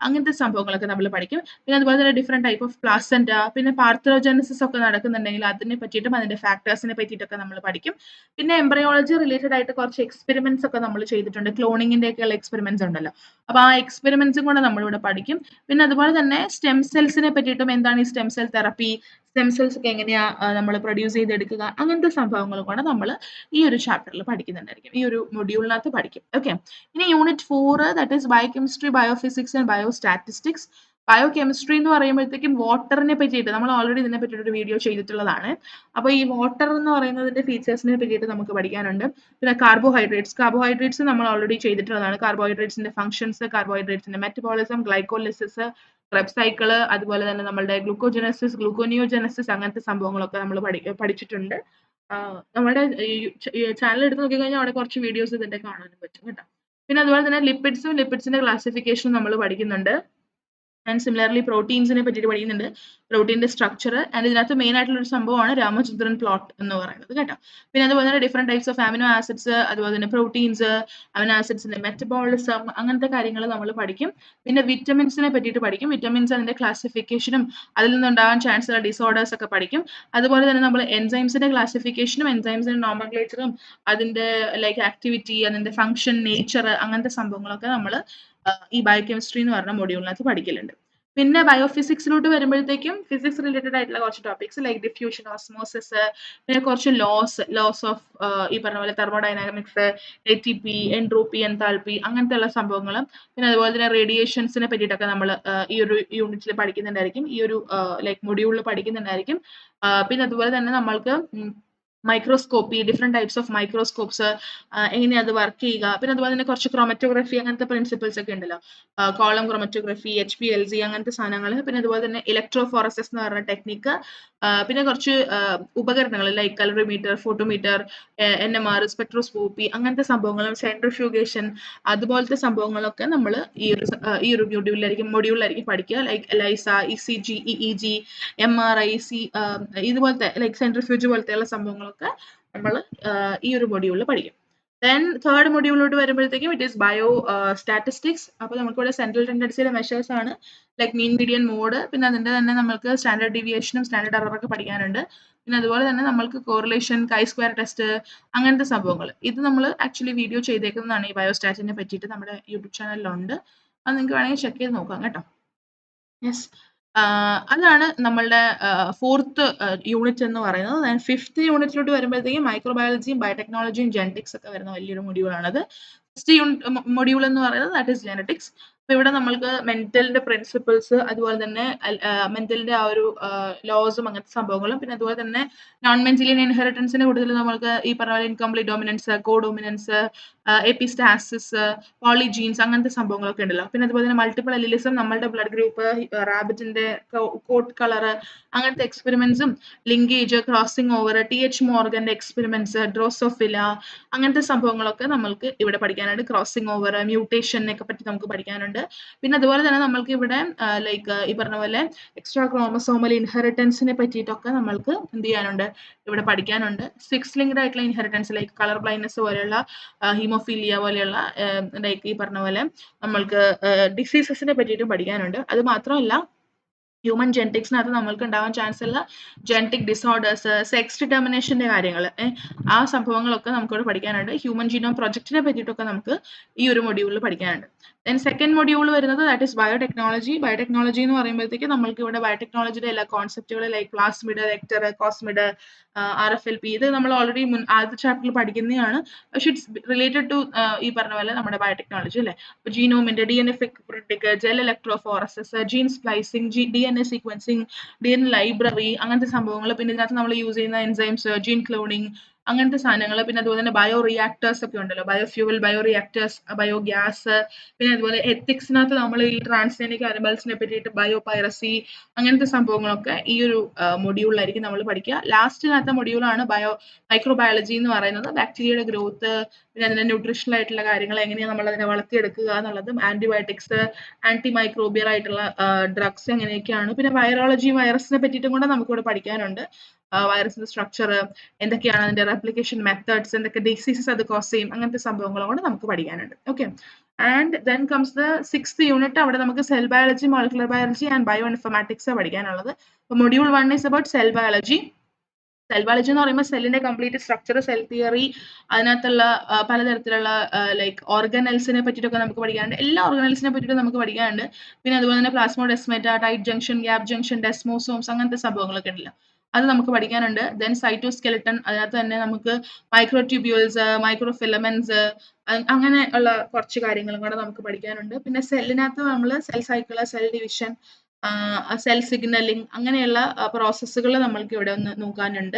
അങ്ങനത്തെ സംഭവങ്ങളൊക്കെ നമ്മൾ പഠിക്കും. പിന്നെ അതുപോലെ തന്നെ ഡിഫറെന്റ് ടൈപ്പ് ഓഫ് പ്ലാസന്റ, പിന്നെ പാർത്തനോജെനസിസ് ഒക്കെ നടക്കുന്നുണ്ടെങ്കിൽ അതിനെ പറ്റിയിട്ടും അതിന്റെ ഫാക്ടേഴ്സിനെ പറ്റിയിട്ടൊക്കെ നമ്മൾ പഠിക്കും. പിന്നെ എംബ്രയോളജി റിലേറ്റഡ് ആയിട്ട് കുറച്ച് എക്സ്പെരിമെന്റ്സ് ഒക്കെ നമ്മൾ ചെയ്തിട്ടുണ്ട്. ക്ലോണിങ്ങിന്റെ ഒക്കെയുള്ള എക്സ്പെരിമെന്റ്സ് ഉണ്ടല്ലോ. അപ്പൊ ആ എക്സ്പെരിമെന്റ്സും കൂടെ നമ്മളിവിടെ പഠിക്കും. പിന്നെ അതുപോലെ തന്നെ സ്റ്റെം സെൽസിനെ പറ്റിയിട്ടും എന്താണ് ഈ stem cell therapy, stem cells ഒക്കെ എങ്ങനെയാ നമ്മൾ പ്രൊഡ്യൂസ് ചെയ്തെടുക്കുക, അങ്ങനത്തെ സംഭവങ്ങളും കൂടെ നമ്മൾ ഈ ഒരു ചാപ്റ്ററിൽ പഠിക്കുന്നുണ്ടായിരിക്കും, ഈ ഒരു മൊഡ്യൂളിനകത്ത് പഠിക്കും. ഓക്കെ. ഇനി unit 4 that is biochemistry, biophysics and biostatistics. Biochemistry എന്ന് പറയുമ്പോഴത്തേക്കും വാട്ടറിനെ പറ്റിയിട്ട് നമ്മൾ ഓൾറെഡി ഇതിനെ പറ്റിയിട്ട് ഒരു വീഡിയോ ചെയ്തിട്ടുള്ളതാണ്. അപ്പോൾ ഈ വാട്ടർ എന്ന് പറയുന്നതിന്റെ ഫീച്ചേഴ്സിനെ പറ്റിയിട്ട് നമുക്ക് പഠിക്കാനുണ്ട്. പിന്നെ കാർബോഹൈഡ്രേറ്റ്സ് നമ്മൾ ഓൾറെഡി ചെയ്തിട്ടുള്ളതാണ്. കാർബോഹൈഡ്രേറ്റ്സിന്റെ ഫംഗ്ഷൻസ്, കാർബോഹൈഡ്രേറ്റ്സിന്റെ മെറ്റബോളിസം, ഗ്ലൈക്കോലിസിസ്, ക്രെബ് സൈക്കിള്, അതുപോലെ തന്നെ നമ്മുടെ ഗ്ലൂക്കോജനസിസ്, ഗ്ലൂക്കോനിയോജനസിസ്, അങ്ങനത്തെ സംഭവങ്ങളൊക്കെ നമ്മൾ പഠിച്ചിട്ടുണ്ട്. നമ്മുടെ ചാനൽ എടുത്ത് നോക്കിക്കഴിഞ്ഞാൽ അവിടെ കുറച്ച് വീഡിയോസ് ഇതിന്റെ കാണാനും പറ്റും കേട്ടോ. പിന്നെ അതുപോലെ തന്നെ ലിപ്പിഡ്സിന്റെ ക്ലാസിഫിക്കേഷനും നമ്മൾ പഠിക്കുന്നുണ്ട്. ആൻഡ് സിമിലർലി പ്രോട്ടീൻസിനെ പറ്റിയിട്ട് പഠിക്കുന്നുണ്ട്, പ്രോട്ടീന്റെ സ്ട്രക്ചർ. ആൻഡ് ഇതിനകത്ത് മെയിൻ ആയിട്ടുള്ള ഒരു സംഭവമാണ് രാമചന്ദ്രൻ പ്ലോട്ട് എന്ന് പറയുന്നത് കേട്ടോ. പിന്നെ അതുപോലെ തന്നെ different types of amino acids, അതുപോലെ തന്നെ പ്രോട്ടീൻസ്, അമിനോ ആസിഡ്സിന്റെ മെറ്റബോളിസം, അങ്ങനത്തെ കാര്യങ്ങൾ നമ്മൾ പഠിക്കും. പിന്നെ വിറ്റമിൻസിനെ പറ്റിയിട്ട് പഠിക്കും. വിറ്റമിൻസ് അതിന്റെ ക്ലാസിഫിക്കേഷനും അതിൽ നിന്നുണ്ടാകാൻ ചാൻസ് ഉള്ള ഡിസോർഡേഴ്സ് ഒക്കെ പഠിക്കും. അതുപോലെ തന്നെ നമ്മൾ എൻസൈംസിന്റെ ക്ലാസിഫിക്കേഷനും എൻസൈംസിന്റെ നോമൻക്ലേച്ചറും അതിന്റെ ലൈക്ക് ആക്ടിവിറ്റി, അതിന്റെ ഫംഗ്ഷൻ, നേച്ചർ, അങ്ങനത്തെ സംഭവങ്ങളൊക്കെ നമ്മൾ ഈ ബയോകെമിസ്ട്രി എന്ന് പറഞ്ഞ മൊഡ്യൂളിനകത്ത് പഠിക്കലുണ്ട്. പിന്നെ ബയോഫിസിക്സിലോട്ട് വരുമ്പോഴത്തേക്കും ഫിസിക്സ് റിലേറ്റഡ് ആയിട്ടുള്ള കുറച്ച് ടോപ്പിക്സ് ലൈക്ക് ഡിഫ്യൂഷൻ, ഓസ്മോസിസ്, പിന്നെ കുറച്ച് ലോസ് ഓഫ് ഈ പറഞ്ഞ പോലെ തെർമോഡൈനാമിക്സ്, ATP, എൻട്രോപ്പി, എൻതാൽപ്പി, അങ്ങനത്തെ ഉള്ള സംഭവങ്ങൾ. പിന്നെ അതുപോലെ തന്നെ റേഡിയേഷൻസിനെ പറ്റിയിട്ടൊക്കെ നമ്മൾ ഈ ഒരു യൂണിറ്റിൽ പഠിക്കുന്നുണ്ടായിരിക്കും, ഈ ഒരു ലൈക്ക് മൊഡ്യൂളിൽ പഠിക്കുന്നുണ്ടായിരിക്കും. പിന്നെ അതുപോലെ തന്നെ നമ്മൾക്ക് microscopy, different types of microscopes, എങ്ങനെയാണ് അത് വർക്ക് ചെയ്യുക, പിന്നെ അതുപോലെ തന്നെ കുറച്ച് ക്രോമറ്റോഗ്രഫി, അങ്ങനത്തെ പ്രിൻസിപ്പിൾസ് ഒക്കെ ഉണ്ടല്ലോ, കോളം ക്രോമറ്റോഗ്രഫി, HPLC, അങ്ങനത്തെ സാധനങ്ങൾ. പിന്നെ അതുപോലെ തന്നെ ഇലക്ട്രോഫോറസിസ് എന്ന് പറഞ്ഞ ടെക്നിക്ക്, പിന്നെ കുറച്ച് ഉപകരണങ്ങൾ ലൈക്ക് കലറിമീറ്റർ, ഫോട്ടോമീറ്റർ, NMR, സ്പെക്ട്രോസ്കോപ്പി, അങ്ങനത്തെ സംഭവങ്ങളും, സെൻട്രിഫ്യൂഗേഷൻ, അതുപോലത്തെ സംഭവങ്ങളൊക്കെ നമ്മൾ ഈ ഒരു മൊഡ്യൂളിലായിരിക്കും പഠിക്കുക. Like ELISA, ECG, EEG, MRI, ഇതുപോലത്തെ ലൈക്ക് സെൻട്രിഫ്യൂജ് പോലത്തെയുള്ള സംഭവങ്ങളൊക്കെ നമ്മൾ ഈ ഒരു മൊഡ്യൂളിൽ പഠിക്കും. ദെൻ തേർഡ് മൊഡ്യൂളിലോട്ട് വരുമ്പോഴത്തേക്കും ഇറ്റ് ഈസ് ബയോ സ്റ്റാറ്റിസ്റ്റിക്സ്. അപ്പോൾ നമുക്കിവിടെ സെൻട്രൽ ടെൻഡൻസിയുടെ മെഷേഴ്സ് ആണ് ലൈക്ക് മീൻ, മീഡിയൻ, മോഡ്. പിന്നെ അതിന്റെ തന്നെ നമുക്ക് സ്റ്റാൻഡേർഡ് ഡീവിയേഷനും സ്റ്റാൻഡേർഡ് എററൊക്കെ പഠിക്കാനുണ്ട്. പിന്നെ അതുപോലെ തന്നെ നമ്മൾക്ക് കോറിലേഷൻ, കൈ-സ്ക്വയർ ടെസ്റ്റ്, അങ്ങനത്തെ സംഭവങ്ങൾ. ഇത് നമ്മൾ ആക്ച്വലി വീഡിയോ ചെയ്തേക്കുന്നതാണ് ഈ ബയോസ്റ്റാറ്റിനെ പറ്റിയിട്ട്, നമ്മുടെ യൂട്യൂബ് ചാനലിലുണ്ട്. അത് നിങ്ങൾക്ക് വേണമെങ്കിൽ ചെക്ക് ചെയ്ത് നോക്കാം കേട്ടോ. യെസ്. അതാണ് നമ്മളുടെ 4th യൂണിറ്റ് എന്ന് പറയുന്നത്. ദെൻ 5th യൂണിറ്റിലോട്ട് വരുമ്പോഴത്തേക്കും മൈക്രോബയോളജിയും ബയോടെക്നോളജിയും ജെനറ്റിക്സ് ഒക്കെ വരുന്ന വലിയൊരു മൊഡ്യൂളാണത്. ഫസ്റ്റ് മൊഡ്യൂൾ എന്ന് പറയുന്നത് ദാറ്റ് ഈസ് ജെനറ്റിക്സ്. അപ്പൊ ഇവിടെ നമ്മൾക്ക് മെന്റലിന്റെ പ്രിൻസിപ്പിൾസ്, അതുപോലെ തന്നെ മെന്റലിന്റെ ആ ഒരു ലോസും അങ്ങനത്തെ സംഭവങ്ങളും, പിന്നെ അതുപോലെ തന്നെ നോൺ മെന്റലിയൻ ഇൻഹെറിറ്റൻസിന്റെ കൂടുതൽ നമ്മൾക്ക് ഈ പറഞ്ഞ പോലെ incomplete dominance, codominance, epistasis, polygenes, അങ്ങനത്തെ സംഭവങ്ങളൊക്കെ ഉണ്ടല്ലോ. പിന്നെ അതുപോലെ തന്നെ മൾട്ടിപ്പിൾ അലിലിസം, നമ്മളുടെ ബ്ലഡ് ഗ്രൂപ്പ്, റാബിറ്റിന്റെ കോട്ട് കളർ, അങ്ങനത്തെ എക്സ്പെരിമെന്റ്സും, ലിങ്കേജ്, ക്രോസിംഗ് ഓവർ, TH മോർഗന്റെ എക്സ്പെരിമെന്റ്സ്, ഡ്രോസോഫില, അങ്ങനത്തെ സംഭവങ്ങളൊക്കെ നമ്മൾക്ക് ഇവിടെ പഠിക്കാനുണ്ട്. ക്രോസിംഗ് ഓവർ, മ്യൂട്ടേഷനെ ഒക്കെ പറ്റി നമുക്ക് പഠിക്കാനുണ്ട്. പിന്നെ അതുപോലെ തന്നെ നമ്മൾക്ക് ഇവിടെ ലൈക്ക് ഈ പറഞ്ഞ പോലെ എക്സ്ട്രാ ക്രോമസോമൽ ഇൻഹെറിറ്റൻസിനെ പറ്റിയിട്ടൊക്കെ നമ്മൾക്ക് എന്ത് ചെയ്യാനുണ്ട്, ഇവിടെ പഠിക്കാനുണ്ട്. 6 ലിങ്ക്ഡ് ആയിട്ടുള്ള ഇൻഹെറിറ്റൻസ് ലൈക്ക് കളർ ബ്ലൈൻഡ്നെസ് പോലെയുള്ള, ഹീമോഫീലിയ പോലെയുള്ള ലൈക്ക് ഈ പറഞ്ഞ പോലെ നമ്മൾക്ക് ഡിസീസസിനെ പറ്റിയിട്ടും പഠിക്കാനുണ്ട്. അത് മാത്രമല്ല ഹ്യൂമൻ ജെനറ്റിക്സിനകത്ത് നമ്മൾക്ക് ഉണ്ടാവാൻ ചാൻസ് ഉള്ള ജെനറ്റിക് ഡിസോർഡേഴ്സ്, സെക്സ് ഡിറ്റർമിനേഷന്റെ കാര്യങ്ങൾ, ആ സംഭവങ്ങളൊക്കെ നമുക്കിവിടെ പഠിക്കാനുണ്ട്. ഹ്യൂമൻ ജീനോം പ്രൊജക്റ്റിനെ പറ്റിയിട്ടൊക്കെ നമുക്ക് ഈ ഒരു മൊഡ്യൂളിൽ പഠിക്കാനുണ്ട്. ദെൻ സെക്കൻഡ് മൊഡ്യൂൾ വരുന്നത് ദാറ്റ് ഈസ് ബയോടെക്നോളജി. ബയോടെക്നോളജി എന്ന് പറയുമ്പോഴത്തേക്ക് നമ്മൾക്ക് ഇവിടെ ബയോടെക്നോളജിയുടെ എല്ലാ കോൺസെപ്റ്റുകൾ like plasmid, vector, cosmid, RFLP, ഇത് നമ്മൾ ഓൾറെഡി ആദ്യത്തെ ചാപ്റ്ററിൽ പഠിക്കുന്നതാണ്. പക്ഷെ ഇറ്റ്സ് റിലേറ്റഡ് ടു ഈ പറഞ്ഞ പോലെ നമ്മുടെ ബയോടെക്നോളജി അല്ലേ. ജീനോമിന്റെ DNA ഫിക്, gel electrophoresis, gene splicing, DNA sequencing, DNA library, അങ്ങനത്തെ സംഭവങ്ങൾ. പിന്നെ ഇതിനകത്ത് നമ്മൾ യൂസ് ചെയ്യുന്ന എൻസൈംസ്, ജീൻ ക്ലോണിംഗ്, അങ്ങനത്തെ സാധനങ്ങൾ, പിന്നെ അതുപോലെ തന്നെ ബയോ റിയാക്ടേഴ്സ് ഒക്കെ ഉണ്ടല്ലോ, ബയോഫ്യൂവൽ, ബയോ റിയാക്ടേഴ്സ്, ബയോഗ്യാസ്, പിന്നെ അതുപോലെ എത്തിക്സിനകത്ത് നമ്മൾ ഈ ട്രാൻസ്ജനിക് അനിമൽസിനെ പറ്റിയിട്ട് ബയോ പൈറസി അങ്ങനത്തെ സംഭവങ്ങളൊക്കെ ഈ ഒരു മൊഡ്യൂളിലായിരിക്കും നമ്മൾ പഠിക്കുക. ലാസ്റ്റിനകത്തെ മൊഡ്യൂളാണ് മൈക്രോബയോളജി എന്ന് പറയുന്നത്. ബാക്ടീരിയയുടെ ഗ്രോത്ത്, പിന്നെ അതിന്റെ ന്യൂട്രീഷണൽ ആയിട്ടുള്ള കാര്യങ്ങൾ, എങ്ങനെയാണ് നമ്മൾ അതിനെ വളർത്തിയെടുക്കുക എന്നുള്ളതും, ആന്റിബയോട്ടിക്സ്, ആന്റി മൈക്രോബിയൽ ആയിട്ടുള്ള ഡ്രഗ്സ് എങ്ങനെയൊക്കെയാണ്, പിന്നെ വൈറോളജി, വൈറസിനെ പറ്റിയിട്ടും കൂടെ നമുക്കിവിടെ പഠിക്കാനുണ്ട്. വൈറസിന്റെ സ്ട്രക്ചർ, എന്തൊക്കെയാണ് അതിന്റെ റെപ്ലിക്കേഷൻ മെത്തേഡ്സ്, എന്തൊക്കെ ഡിസീസസ് അത് കോസ് ചെയ്യും, അങ്ങനത്തെ സംഭവങ്ങളും കൂടെ നമുക്ക് പഠിക്കാനുണ്ട്. Okay, and then comes the 6th unit. അവിടെ നമുക്ക് cell biology, molecular biology and bioinformatics പഠിക്കാനുള്ളത്. Module 1 is about cell biology. Cell biology എന്ന് പറയുമ്പോൾ സെല്ലിന്റെ കംപ്ലീറ്റ് സ്ട്രക്ചർ, സെൽ തിയറി, അതിനകത്തുള്ള പലതരത്തിലുള്ള ലൈക്ക് ഓർഗനൽസിനെ പറ്റിയിട്ടൊക്കെ നമുക്ക് പഠിക്കാനുണ്ട്. എല്ലാ ഓർഗനൽസിനെ പറ്റിയിട്ട് നമുക്ക് പഠിക്കാനുണ്ട്. പിന്നെ അതുപോലെ തന്നെ plasmodesmata, tight junction, gap junction, desmosomes, അങ്ങനത്തെ സംഭവങ്ങളൊക്കെ ഉണ്ടല്ലോ, അത് നമുക്ക് പഠിക്കാനുണ്ട്. ദെൻ സൈറ്റോസ്കെലട്ടൺ, അതിനകത്ത് തന്നെ നമുക്ക് മൈക്രോ ട്യൂബ്യൂൾസ്, മൈക്രോ ഫിലമെന്റ്സ്, അങ്ങനെ ഉള്ള കുറച്ച് കാര്യങ്ങളും കൂടെ നമുക്ക് പഠിക്കാനുണ്ട്. പിന്നെ സെല്ലിനകത്ത് നമ്മൾ cell cycle, cell division, cell signalling, അങ്ങനെയുള്ള പ്രോസസ്സുകൾ നമ്മൾക്ക് ഇവിടെ ഒന്ന് നോക്കാനുണ്ട്.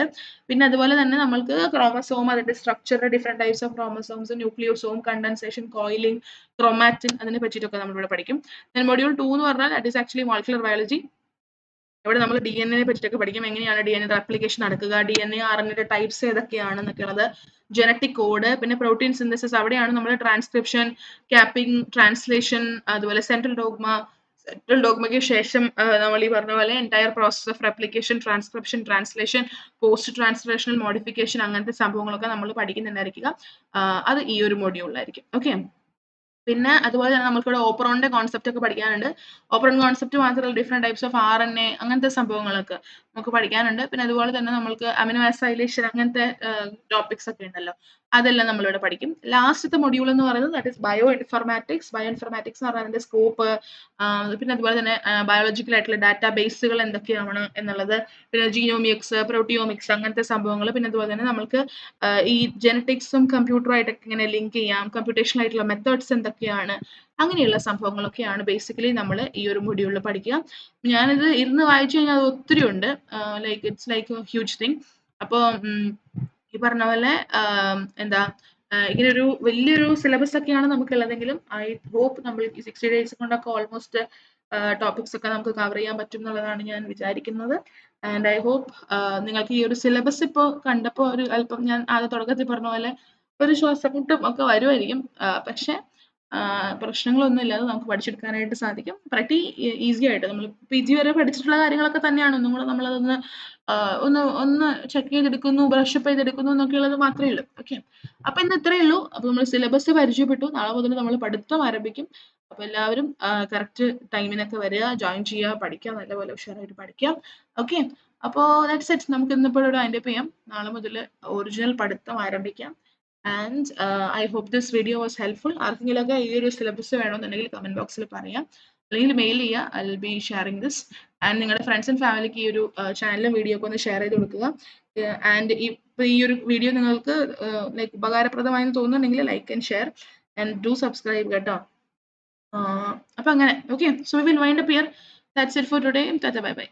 പിന്നെ അതുപോലെ തന്നെ നമ്മൾക്ക് ക്രോമസോം, അതിന്റെ structure, different types of chromosomes, nucleosome, condensation, coiling, chromatin, അതിനെ പറ്റിയിട്ടൊക്കെ നമ്മൾ ഇവിടെ പഠിക്കും. ദെൻ മൊഡ്യൂൾ 2 എന്ന് പറഞ്ഞാൽ that is actually molecular biology. ഇവിടെ നമ്മൾ DNA പറ്റിയിട്ടൊക്കെ പഠിക്കും. എങ്ങനെയാണ് DNA റെപ്ലിക്കേഷൻ നടക്കുക, DNA RNA ടൈപ്സ് ഏതൊക്കെയാണെന്നൊക്കെയുള്ളത്, ജനറ്റിക് കോഡ്, പിന്നെ പ്രോട്ടീൻ സിന്തസിസ്. അവിടെയാണ് നമ്മൾ ട്രാൻസ്ക്രിപ്ഷൻ, ക്യാപ്പിംഗ്, ട്രാൻസ്ലേഷൻ, അതുപോലെ സെൻട്രൽ ഡോഗ്മയ്ക്ക് ശേഷം നമ്മൾ ഈ പറഞ്ഞ പോലെ entire process of replication, transcription, translation, post translational modification, അങ്ങനത്തെ സംഭവങ്ങളൊക്കെ നമ്മൾ പഠിക്കുന്നുണ്ടായിരിക്കുക. അത് ഈ ഒരു മൊഡ്യൂളിലായിരിക്കും. ഓക്കെ, പിന്നെ അതുപോലെ തന്നെ നമുക്കിവിടെ ഓപ്പറോണിന്റെ കോൺസെപ്റ്റ് ഒക്കെ പഠിക്കാനുണ്ട്. ഓപ്പറോൺ കോൺസെപ്റ്റ് മാത്രമല്ല, ഡിഫറെന്റ് ടൈപ്സ് ഓഫ് RNA, അങ്ങനത്തെ സംഭവങ്ങളൊക്കെ നമുക്ക് പഠിക്കാനുണ്ട്. പിന്നെ അതുപോലെ തന്നെ നമ്മൾക്ക് അമിനോ ആസിഡൈലേഷൻ, അങ്ങനത്തെ ടോപ്പിക്സ് ഒക്കെ ഉണ്ടല്ലോ, അതെല്ലാം നമ്മളിവിടെ പഠിക്കും. ലാസ്റ്റത്തെ മൊഡ്യൂൾ എന്ന് പറയുന്നത് that is bio informatics. Bio informatics എന്ന് പറഞ്ഞാൽ അതിന്റെ സ്കോപ്പ്, പിന്നെ അതുപോലെ തന്നെ ബയോളജിക്കൽ ആയിട്ടുള്ള ഡാറ്റാ ബേസുകൾ എന്തൊക്കെയാണ് എന്നുള്ളത്, പിന്നെ ജീനോമിക്സ്, പ്രോട്ടിയോമിക്സ്, അങ്ങനത്തെ സംഭവങ്ങൾ. പിന്നെ അതുപോലെ തന്നെ നമുക്ക് ഈ ജെനറ്റിക്സും കമ്പ്യൂട്ടറുമായിട്ടൊക്കെ ഇങ്ങനെ ലിങ്ക് ചെയ്യാം, കമ്പ്യൂട്ടേഷണൽ ആയിട്ടുള്ള മെത്തേഡ്സ് എന്തൊക്കെയാണ്, അങ്ങനെയുള്ള സംഭവങ്ങളൊക്കെയാണ് ബേസിക്കലി നമ്മൾ ഈ ഒരു മൊഡ്യൂളിൽ പഠിക്കുക. ഞാനിത് ഇരുന്ന് വായിച്ചു കഴിഞ്ഞാൽ അത് ഒത്തിരി ഉണ്ട്, like it's like A huge thing. അപ്പോൾ ഈ പറഞ്ഞ പോലെ എന്താ ഇങ്ങനൊരു വലിയൊരു സിലബസ് ഒക്കെയാണ് നമുക്കുള്ളതെങ്കിലും ഐ ഹോപ്പ് നമ്മൾ ഈ 60 days കൊണ്ടൊക്കെ ഓൾമോസ്റ്റ് ടോപ്പിക്സ് ഒക്കെ നമുക്ക് കവർ ചെയ്യാൻ പറ്റും എന്നുള്ളതാണ് ഞാൻ വിചാരിക്കുന്നത്. ആൻഡ് ഐ ഹോപ്പ് നിങ്ങൾക്ക് ഈ ഒരു സിലബസ് ഇപ്പോൾ കണ്ടപ്പോൾ ഒരു അല്പം, ഞാൻ ആദ്യം തുടക്കത്തിൽ പറഞ്ഞ പോലെ ഒരു ശ്വാസമുട്ടും ഒക്കെ വരുമായിരിക്കും, പക്ഷെ പ്രശ്നങ്ങളൊന്നും ഇല്ലാതെ നമുക്ക് പഠിച്ചെടുക്കാനായിട്ട് സാധിക്കും. പ്രട്ടി ഈസി ആയിട്ട് നമ്മൾ PG വരെ പഠിച്ചിട്ടുള്ള കാര്യങ്ങളൊക്കെ തന്നെയാണ്. ഒന്നും കൂടെ നമ്മളതൊന്ന് ഒന്ന് ചെക്ക് ചെയ്തെടുക്കുന്നു, ബ്രഷപ്പ് ചെയ്തെടുക്കുന്നു എന്നൊക്കെയുള്ളത് മാത്രമേ ഉള്ളൂ. ഓക്കെ, അപ്പൊ ഇന്ന് ഇത്രയേ ഉള്ളൂ. അപ്പൊ നമ്മൾ സിലബസ് പരിചയപ്പെട്ടു. നാളെ മുതൽ നമ്മൾ പഠിത്തം ആരംഭിക്കും. അപ്പൊ എല്ലാവരും കറക്റ്റ് ടൈമിനൊക്കെ വരിക, ജോയിൻ ചെയ്യുക, പഠിക്കുക, നല്ലപോലെ ഉഷാറായിട്ട് പഠിക്കാം. ഓക്കെ, അപ്പോൾ ദാറ്റ്സ് ഇറ്റ്. നമുക്ക് ഇന്നിപ്പോൾ ഇവിടെ വൈൻഡപ്പ് ചെയ്യാം. നാളെ മുതൽ ഒറിജിനൽ പഠിത്തം ആരംഭിക്കാം. And I hope this video was helpful. ആർക്കെങ്കിലുമൊക്കെ ഈ ഒരു സിലബസ് വേണമെന്നുണ്ടെങ്കിൽ കമന്റ് ബോക്സിൽ പറയാം, അല്ലെങ്കിൽ മെയിൽ ചെയ്യുക. I will be sharing this. And നിങ്ങളുടെ ഫ്രണ്ട്സ് ആൻഡ് ഫാമിലിക്ക് ഈ ഒരു ചാനലും വീഡിയോ ഒക്കെ ഒന്ന് ഷെയർ ചെയ്ത് കൊടുക്കുക. ആൻഡ് ഈ ഒരു വീഡിയോ നിങ്ങൾക്ക് ലൈക്ക് ഉപകാരപ്രദമായെന്ന് തോന്നുന്നുണ്ടെങ്കിൽ like and share and do subscribe കേട്ടോ. അപ്പൊ അങ്ങനെ. Okay, so we will wind up here. That's it for today. Tata, bye bye.